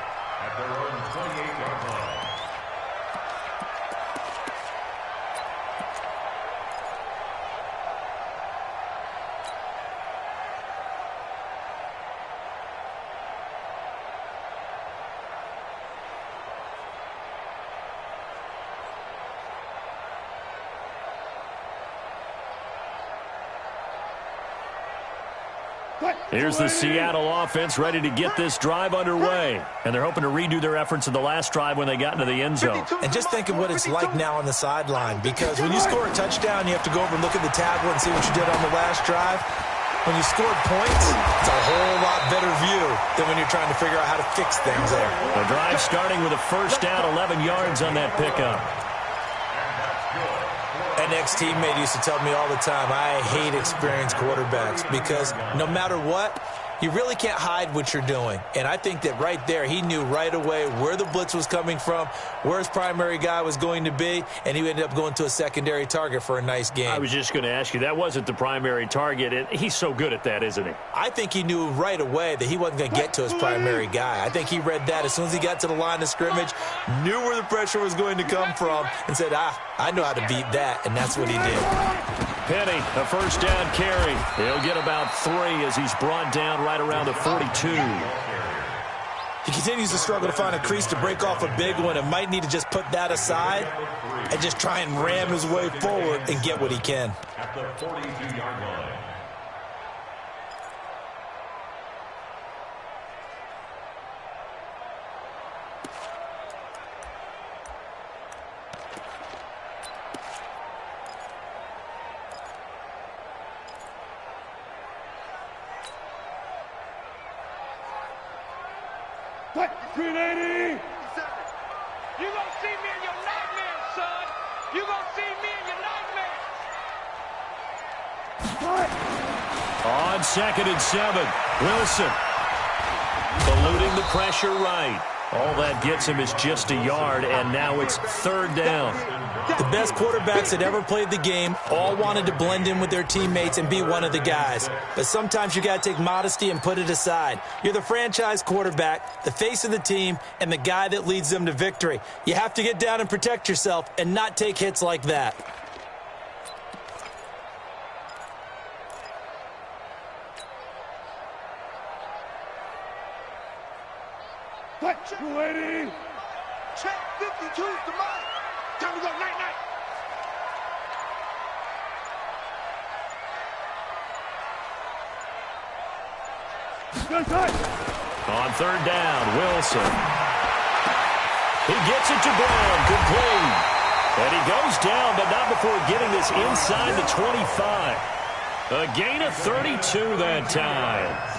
their own 28-yard line.
Here's the Seattle offense ready to get this drive underway. And they're hoping to redo their efforts in the last drive when they got into the end zone.
And just think of what it's like now on the sideline, because when you score a touchdown, you have to go over and look at the tablet and see what you did on the last drive. When you scored points, it's a whole lot better view than when you're trying to figure out how to fix things there.
The drive starting with a first down, 11 yards on that pickup.
An ex-teammate used to tell me all the time, I hate experienced quarterbacks because no matter what, you really can't hide what you're doing. And I think that right there, he knew right away where the blitz was coming from, where his primary guy was going to be, and he ended up going to a secondary target for a nice game.
I was just going to ask you, that wasn't the primary target, and he's so good at that, isn't he?
I think he knew right away that he wasn't going to get to his primary guy. I think he read that as soon as he got to the line of scrimmage, knew where the pressure was going to come from, and said, I know how to beat that, and that's what he did.
Penny, a first down carry. He'll get about 3 as he's brought down right around the 42.
He continues to struggle to find a crease to break off a big one and might need to just put that aside and just try and ram his way forward and get what he can.
At the 42-yard line.
Green 80!
You gonna see me in your nightmares, son. You gonna see me in your nightmares.
On 2nd and 7, Wilson eluding the pressure right. All that gets him is just a yard, and now it's 3rd down.
The best quarterbacks that ever played the game all wanted to blend in with their teammates and be one of the guys. But sometimes you got to take modesty and put it aside. You're the franchise quarterback, the face of the team, and the guy that leads them to victory. You have to get down and protect yourself and not take hits like that.
Check 280! Check 52's the mark! Time to go night-night!
On 3rd down, Wilson. He gets it to Brown, complete. And he goes down, but not before getting this inside the 25. A gain of 32 that time.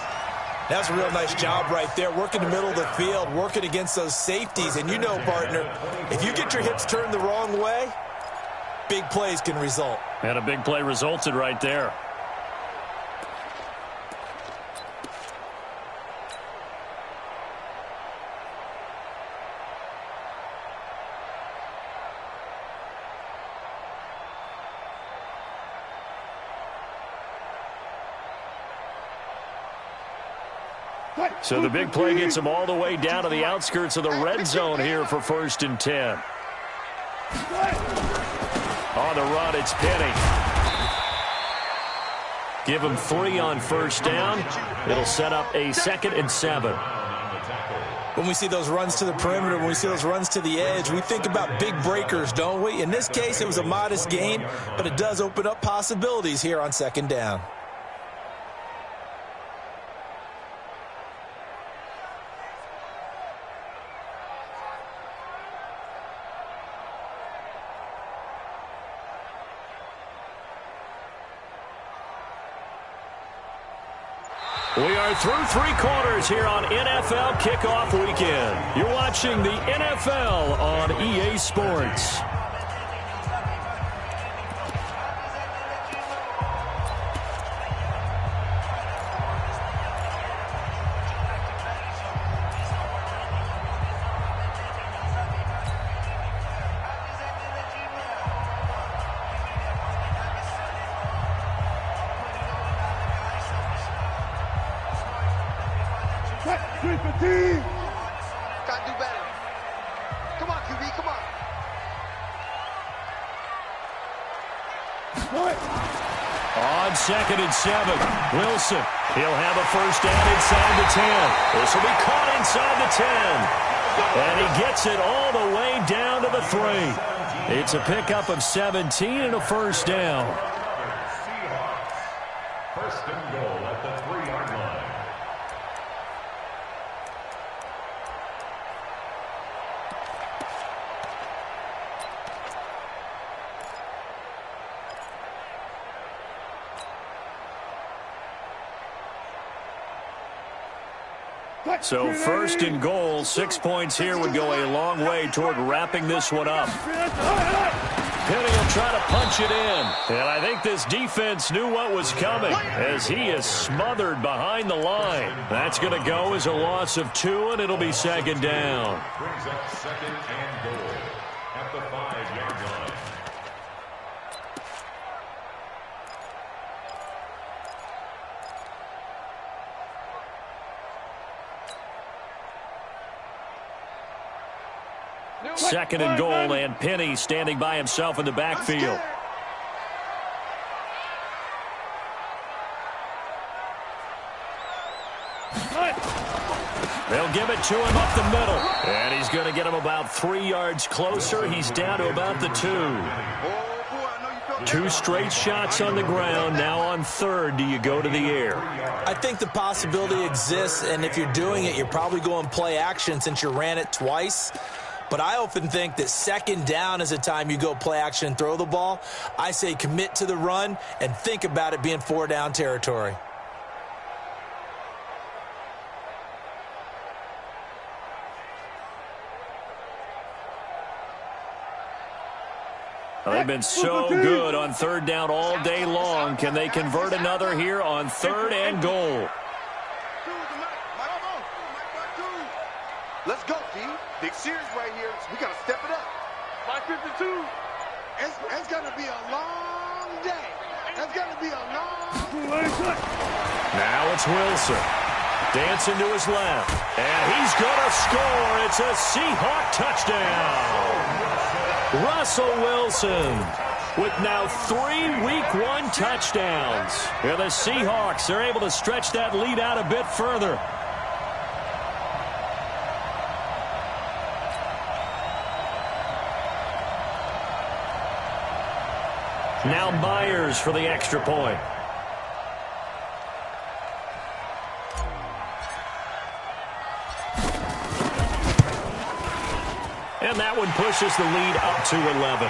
That's a real nice job right there, working the middle of the field, working against those safeties. And you know, partner, if you get your hips turned the wrong way, big plays can result.
And a big play resulted right there. So the big play gets him all the way down to the outskirts of the red zone here for 1st and 10. On the run, it's Penny. Give him 3 on 1st down. It'll set up a 2nd and 7.
When we see those runs to the perimeter, when we see those runs to the edge, we think about big breakers, don't we? In this case, it was a modest gain, but it does open up possibilities here on 2nd down.
We are through 3 quarters here on NFL Kickoff Weekend. You're watching the NFL on EA Sports.
Gotta do better. Come on, QB, come on.
On 2nd and 7, Wilson. He'll have a first down inside the 10. This will be caught inside the 10. And he gets it all the way down to the 3. It's a pickup of 17 and a first down.
First and goal at the 3-yard line.
So first and goal, 6 points here would go a long way toward wrapping this one up. Penny will try to punch it in. And I think this defense knew what was coming as he is smothered behind the line. That's going to go as a loss of 2, and it'll be second down.
Brings up second and goal at the 5-yard line.
Second and goal, and Penny standing by himself in the backfield. They'll give it to him up the middle. And he's going to get him about 3 yards closer. He's down to about the 2. 2 straight shots on the ground. Now on third, do you go to the air?
I think the possibility exists, and if you're doing it, you're probably going play action since you ran it twice. But I often think that second down is a time you go play action and throw the ball. I say commit to the run and think about it being 4-down territory.
Well, they've been so good on third down all day long. Can they convert another here on third and goal?
Let's go, D. Big series right here. We got to step it up.
552.
It's going to be a long day. It's going to be a long...
Now it's Wilson. Dancing to his left. And he's going to score. It's a Seahawk touchdown. Russell Wilson with now 3 Week 1 touchdowns. And the Seahawks are able to stretch that lead out a bit further. Now Myers for the extra point. And that one pushes the lead up to 11.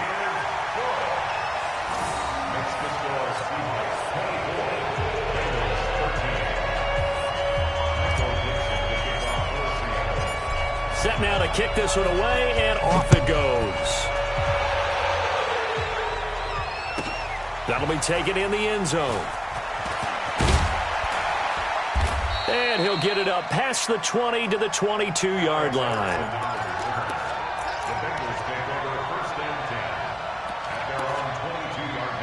Set now to kick this one away, and off it goes. That'll be taken in the end zone. And he'll get it up past the 20 to the 22-yard line.
The Bengals take over first and 10 at their own 22-yard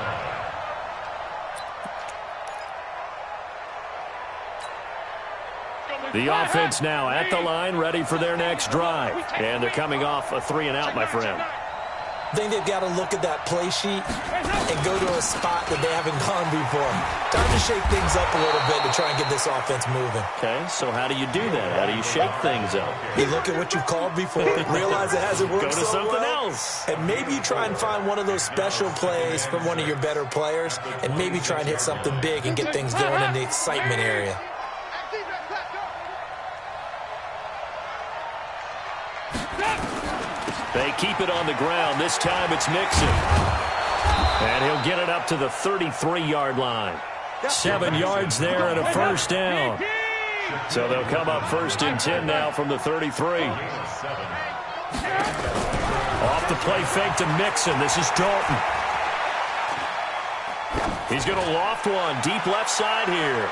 line.
The offense now at the line, ready for their next drive. And they're coming off a 3-and-out, my friend.
I think they've got to look at that play sheet and go to a spot that they haven't gone before. Time to shake things up a little bit to try and get this offense moving.
Okay, so how do you do that? How do you shake things up?
You look at what you've called before, realize it hasn't worked
Go to
so
something
well,
else.
and maybe you try and find one of those special plays from one of your better players, and maybe try and hit something big and get things going in the excitement area.
They keep it on the ground. This time it's Mixon. And he'll get it up to the 33-yard line. 7 yards there and a first down. So they'll come up first and 10 now from the 33. Off the play fake to Mixon. This is Dalton. He's going to loft one deep left side here.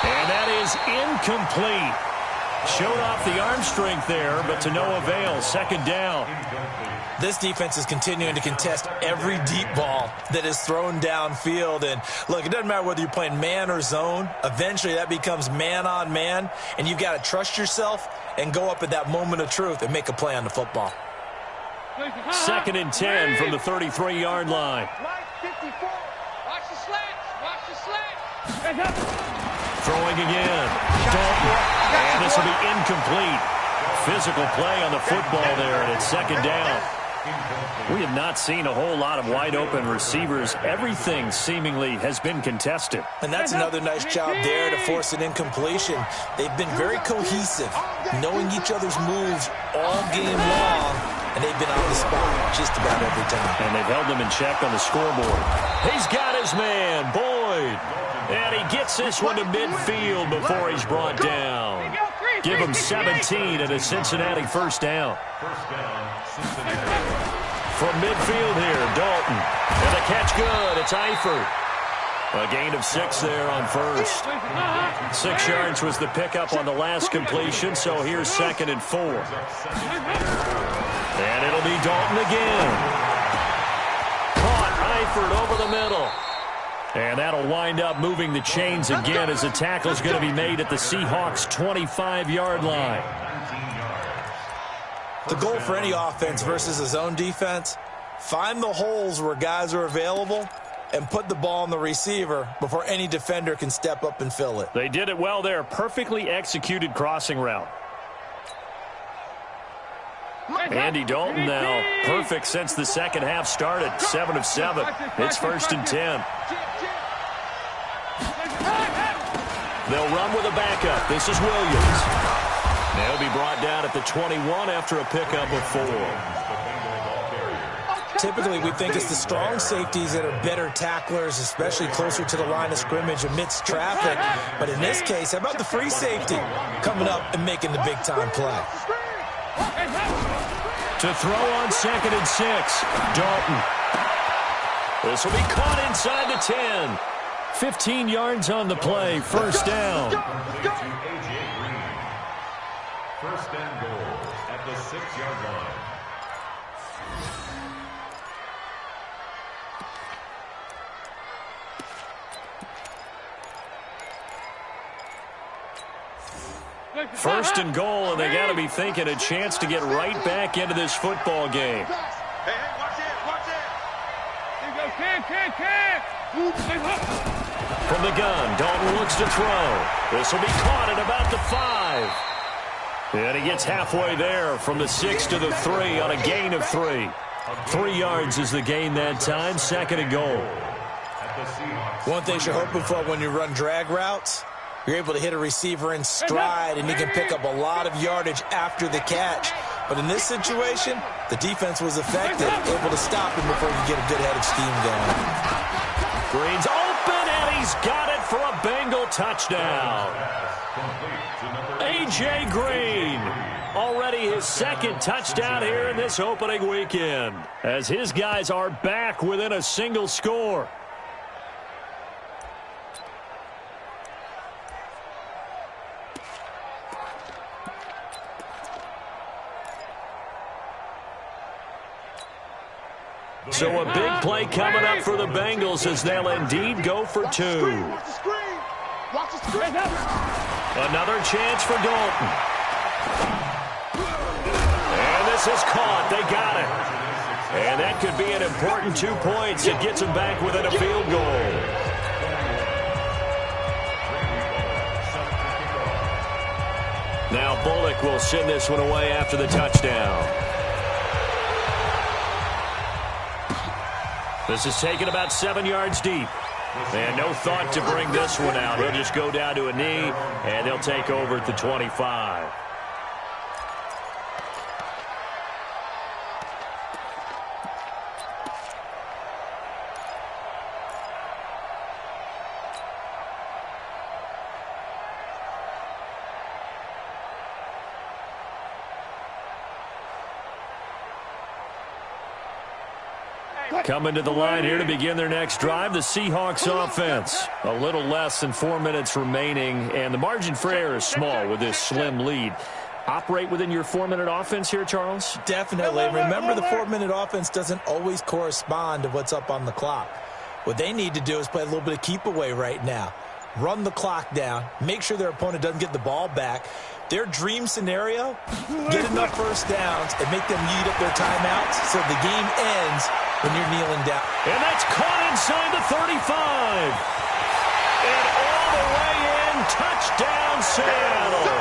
And that is incomplete. Showed off the arm strength there, but to no avail. Second down.
This defense is continuing to contest every deep ball that is thrown downfield. And, look, it doesn't matter whether you're playing man or zone. Eventually that becomes man on man, and you've got to trust yourself and go up at that moment of truth and make a play on the football.
Second and 10 from the 33-yard line.
Mike 54. Watch the slants. Watch the slants.
Throwing again. Dalton. And this will be incomplete. Physical play on the football there, and it's second down. We have not seen a whole lot of wide-open receivers. Everything seemingly has been contested.
And that's another nice job there to force an incompletion. They've been very cohesive, knowing each other's moves all game long, and they've been on the spot just about every time.
And they've held them in check on the scoreboard. He's got his man, Boyd. And he gets this one to midfield before he's brought down. Give him 17 and a Cincinnati first down. From midfield here, Dalton. And the catch good. It's Eifert. A gain of 6 there on first. 6 yards was the pickup on the last completion, so here's 2nd and 4. And it'll be Dalton again. Caught Eifert over the middle. And that'll wind up moving the chains again as the tackle's going to be made at the Seahawks' 25-yard line.
The goal for any offense versus a zone defense, find the holes where guys are available and put the ball on the receiver before any defender can step up and fill it.
They did it well there. Perfectly executed crossing route. Andy Dalton now perfect since the second half started. 7 of 7. It's 1st and 10. They'll run with a backup. This is Williams. They'll be brought down at the 21 after a pickup of 4.
Typically, we think it's the strong safeties that are better tacklers, especially closer to the line of scrimmage amidst traffic. But in this case, how about the free safety coming up and making the big-time play?
To throw on 2nd and 6, Dalton. This will be caught inside the 10. 15 yards on the play, first down.
First and goal at the 6-yard line.
First and goal, and they got to be thinking a chance to get right back into this football game.
Hey, watch it, watch it.
Here you go, Ken.
From the gun, Dalton looks to throw. This will be caught at about the 5. And he gets halfway there from the 6 to the 3 on a gain of 3. 3 yards is the gain that time, 2nd and goal.
One thing you're hoping for when you run drag routes, you're able to hit a receiver in stride, and you can pick up a lot of yardage after the catch. But in this situation, the defense was effective, able to stop him before he could get a good head of steam going.
Green's open, and he's got it for a Bengal touchdown. A.J. Green, already his 2nd touchdown here in this opening weekend, as his guys are back within a single score. So a big play coming up for the Bengals as they'll indeed go for 2.
Watch the screen. Watch the screen.
Another chance for Dalton. And this is caught. They got it. And that could be an important 2 points. It gets them back within a field goal. Now Bullock will send this one away after the touchdown. This is taken about 7 yards deep. And no thought to bring this one out. He'll just go down to a knee, and they'll take over at the 25. Coming to the line here to begin their next drive, the Seahawks offense. A little less than 4 minutes remaining, and the margin for error is small with this slim lead. Operate within your 4-minute offense here, Charles?
Definitely. Remember, the 4-minute offense doesn't always correspond to what's up on the clock. What they need to do is play a little bit of keep away right now. Run the clock down. Make sure their opponent doesn't get the ball back. Their dream scenario, get enough first downs and make them eat up their timeouts so the game ends when you're kneeling down.
And that's caught inside the 35. And all the way in, touchdown Seattle.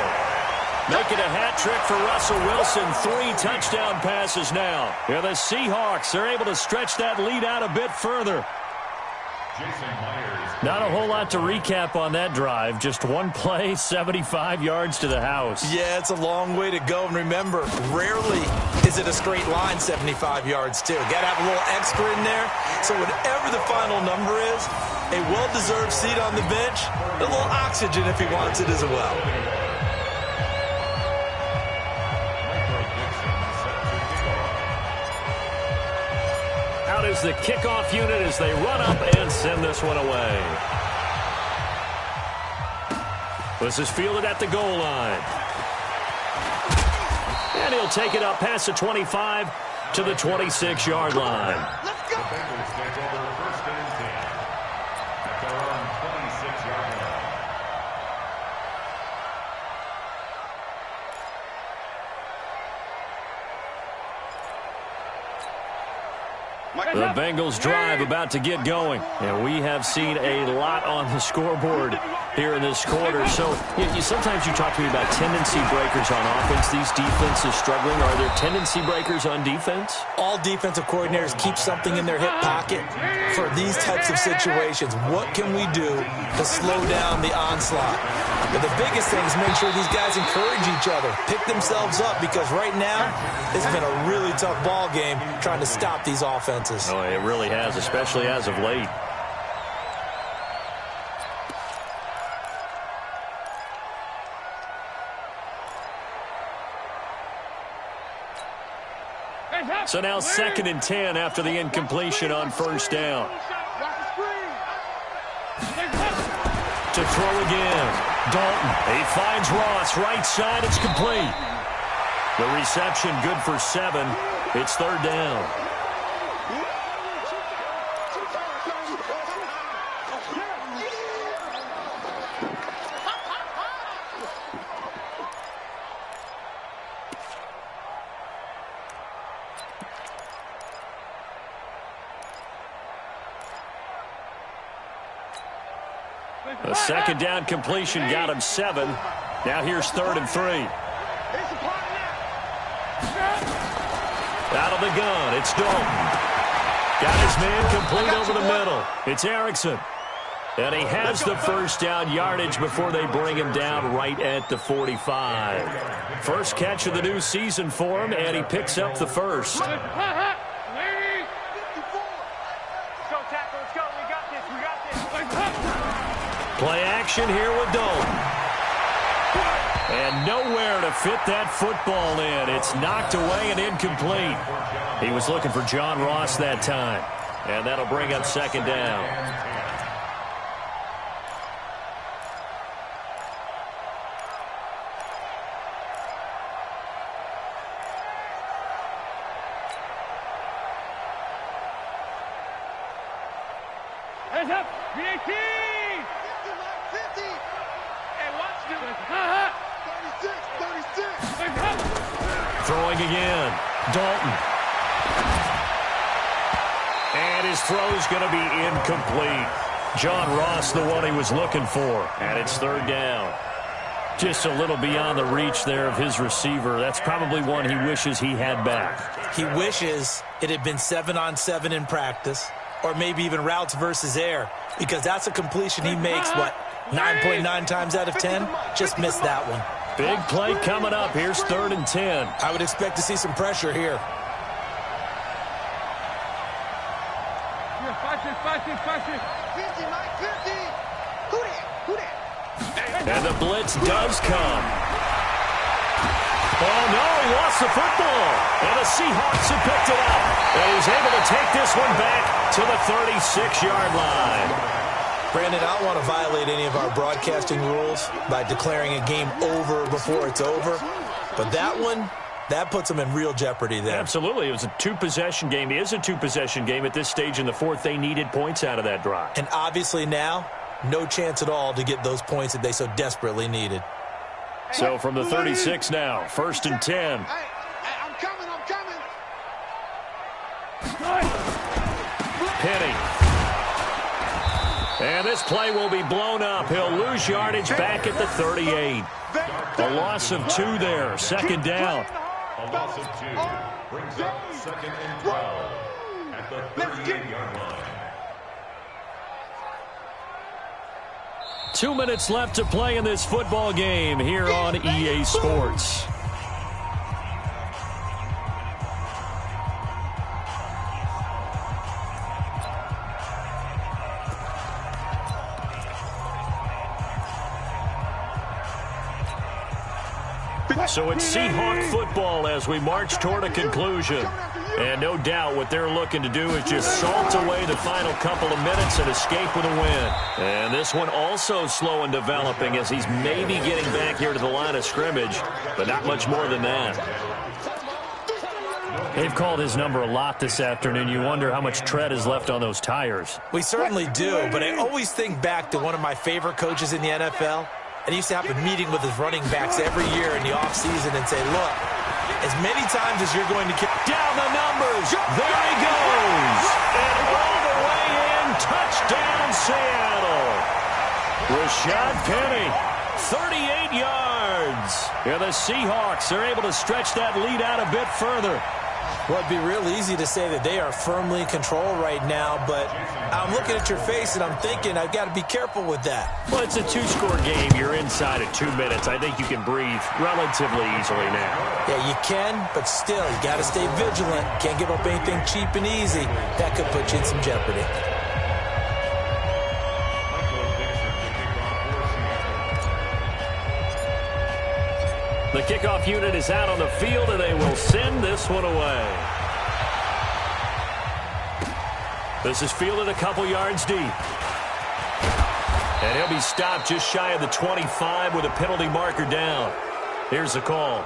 Making a hat trick for Russell Wilson. 3 touchdown passes now. Yeah, the Seahawks are able to stretch that lead out a bit further. Not a whole lot to recap on that drive. Just one play, 75 yards to the house.
Yeah, it's a long way to go. And remember, rarely is it a straight line 75 yards, too. Got to have a little extra in there. So whatever the final number is, a well-deserved seat on the bench, a little oxygen if he wants it as well.
Out is the kickoff unit as they run up and send this one away. This is fielded at the goal line. And he'll take it up past the 25 to the 26-yard line.
Let's go.
The Bengals take over 1st and 10 at their own 26-yard line.
The Bengals drive about to get going. And we have seen a lot on the scoreboard here in this quarter. So sometimes you talk to me about tendency breakers on offense. These defenses struggling. Are there tendency breakers on defense?
All defensive coordinators keep something in their hip pocket for these types of situations. What can we do to slow down the onslaught? But the biggest thing is make sure these guys encourage each other, pick themselves up, because right now it's been a really tough ball game trying to stop these offenses.
Oh, it really has, especially as of late. So now 2nd and 10 after the incompletion on 1st down. To throw again. Dalton. He finds Ross. Right side. It's complete. The reception good for 7. It's 3rd down. A 2nd down completion got him 7. Now here's 3rd and 3. Out of the gun, it's Dalton. Got his man complete over the middle. It's Erickson. And he has the 1st down yardage before they bring him down right at the 45. First catch of the new season for him, and he picks up the 1st. Play action here with Dalton. And nowhere to fit that football in. It's knocked away and incomplete. He was looking for John Ross that time. And that'll bring up 2nd down.
Hands up! VAT!
50.
Hey, watch this.
36.
Throwing again. Dalton. And his throw's going to be incomplete. John Ross, the one he was looking for. And it's 3rd down. Just a little beyond the reach there of his receiver. That's probably one he wishes he had back.
He wishes it had been 7-on-7 in practice, or maybe even routes versus air, because that's a completion he makes, 9.9 times out of 10? Just missed that one.
Big play coming up. Here's 3rd and 10.
I would expect to see some pressure here.
And the blitz does come. Oh, no, he lost the football. And the Seahawks have picked it up. And he's able to take this one back to the 36-yard line.
Brandon, I don't want to violate any of our broadcasting rules by declaring a game over before it's over. But that one, that puts them in real jeopardy there.
Absolutely. It was a 2-possession game. It is a 2-possession game at this stage in the 4th. They needed points out of that drive.
And obviously now, no chance at all to get those points that they so desperately needed.
So from the 36 now, 1st and 10.
I'm coming.
Penny. And this play will be blown up. He'll lose yardage back at the 38. A loss of 2 there. Second down.
A loss of 2 brings up 2nd and 12 at the 38-yard line.
2 minutes left to play in this football game here on EA Sports. So it's Seahawk football as we march toward a conclusion. And no doubt what they're looking to do is just salt away the final couple of minutes and escape with a win. And this one also slow in developing as he's maybe getting back here to the line of scrimmage, but not much more than that. They've called his number a lot this afternoon. You wonder how much tread is left on those tires.
We certainly do, but I always think back to one of my favorite coaches in the NFL. And he used to have a meeting with his running backs every year in the offseason and say, look, as many times as you're going to kick
down the numbers, there he goes. And all the way in, touchdown Seattle. Rashad Penny, 38 yards. And the Seahawks are able to stretch that lead out a bit further.
Well, it'd be real easy to say that they are firmly in control right now, but I'm looking at your face and I'm thinking I've got to be careful with that.
Well, it's a 2-score game. You're inside of 2 minutes. I think you can breathe relatively easily now.
Yeah, you can, but still, you got to stay vigilant. Can't give up anything cheap and easy. That could put you in some jeopardy.
The kickoff unit is out on the field, and they will send this one away. This is fielded a couple yards deep. And he'll be stopped just shy of the 25 with a penalty marker down. Here's the call.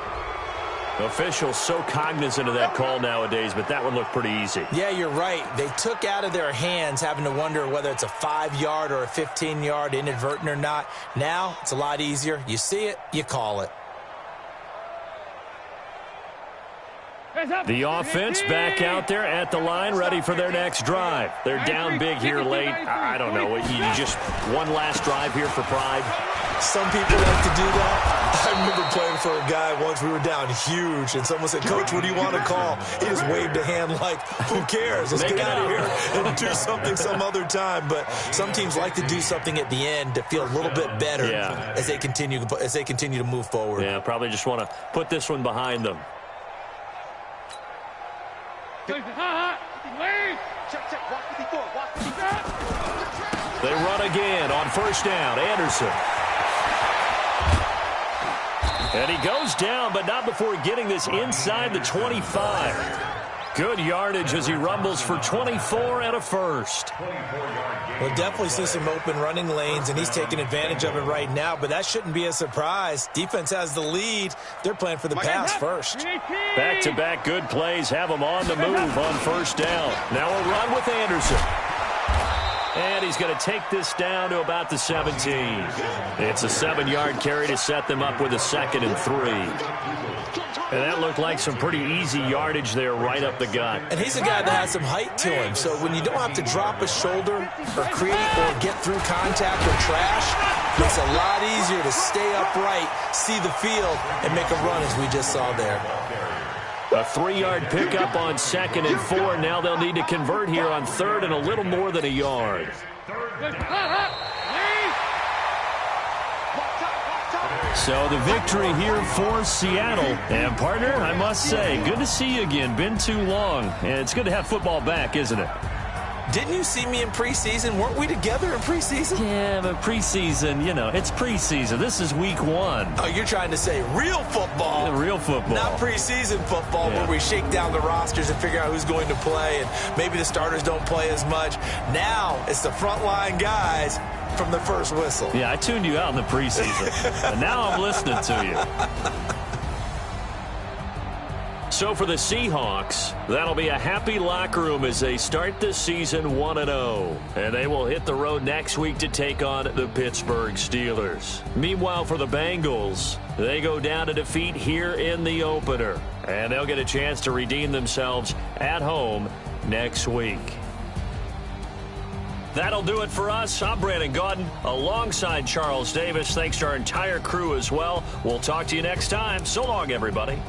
Officials so cognizant of that call nowadays, but that one looked pretty easy.
Yeah, you're right. They took out of their hands having to wonder whether it's a 5-yard or a 15-yard inadvertent or not. Now, it's a lot easier. You see it, you call it.
The offense back out there at the line, ready for their next drive. They're down big here late. I don't know. You just one last drive here for pride.
Some people like to do that. I remember playing for a guy once. We were down huge, and someone said, Coach, what do you want to call? He just waved a hand like, who cares? Let's get out of here and do something some other time. But some teams like to do something at the end to feel a little bit better as they continue to move forward.
Yeah, probably just want to put this one behind them. They run again on first down. Anderson. And he goes down, but not before getting this inside the 25. Good yardage as he rumbles for 24 and a first.
We'll definitely see some open running lanes, and he's taking advantage of it right now, but that shouldn't be a surprise. Defense has the lead. They're playing for the pass first.
Back-to-back good plays have him on the move on first down. Now a run with Anderson. And he's going to take this down to about the 17. It's a 7-yard carry to set them up with a 2nd and 3. And that looked like some pretty easy yardage there right up the gut.
And he's a guy that has some height to him. So when you don't have to drop a shoulder or create or get through contact or trash, it's a lot easier to stay upright, see the field, and make a run as we just saw there.
A 3-yard pickup on 2nd and 4. Now they'll need to convert here on 3rd and a little more than a yard. So the victory here for Seattle. And, partner, I must say, good to see you again. Been too long. And it's good to have football back, isn't it?
Didn't you see me in preseason? Weren't we together in preseason?
Yeah, but preseason, you know, it's preseason. This is week 1.
Oh, you're trying to say real football.
Yeah, real football.
Not preseason football where we shake down the rosters and figure out who's going to play, and maybe the starters don't play as much. Now it's the frontline guys from the first whistle.
Yeah, I tuned you out in the preseason, and now I'm listening to you. So for the Seahawks, that'll be a happy locker room as they start this season 1-0. And they will hit the road next week to take on the Pittsburgh Steelers. Meanwhile, for the Bengals, they go down to defeat here in the opener. And they'll get a chance to redeem themselves at home next week. That'll do it for us. I'm Brandon Gaudin alongside Charles Davis. Thanks to our entire crew as well. We'll talk to you next time. So long, everybody.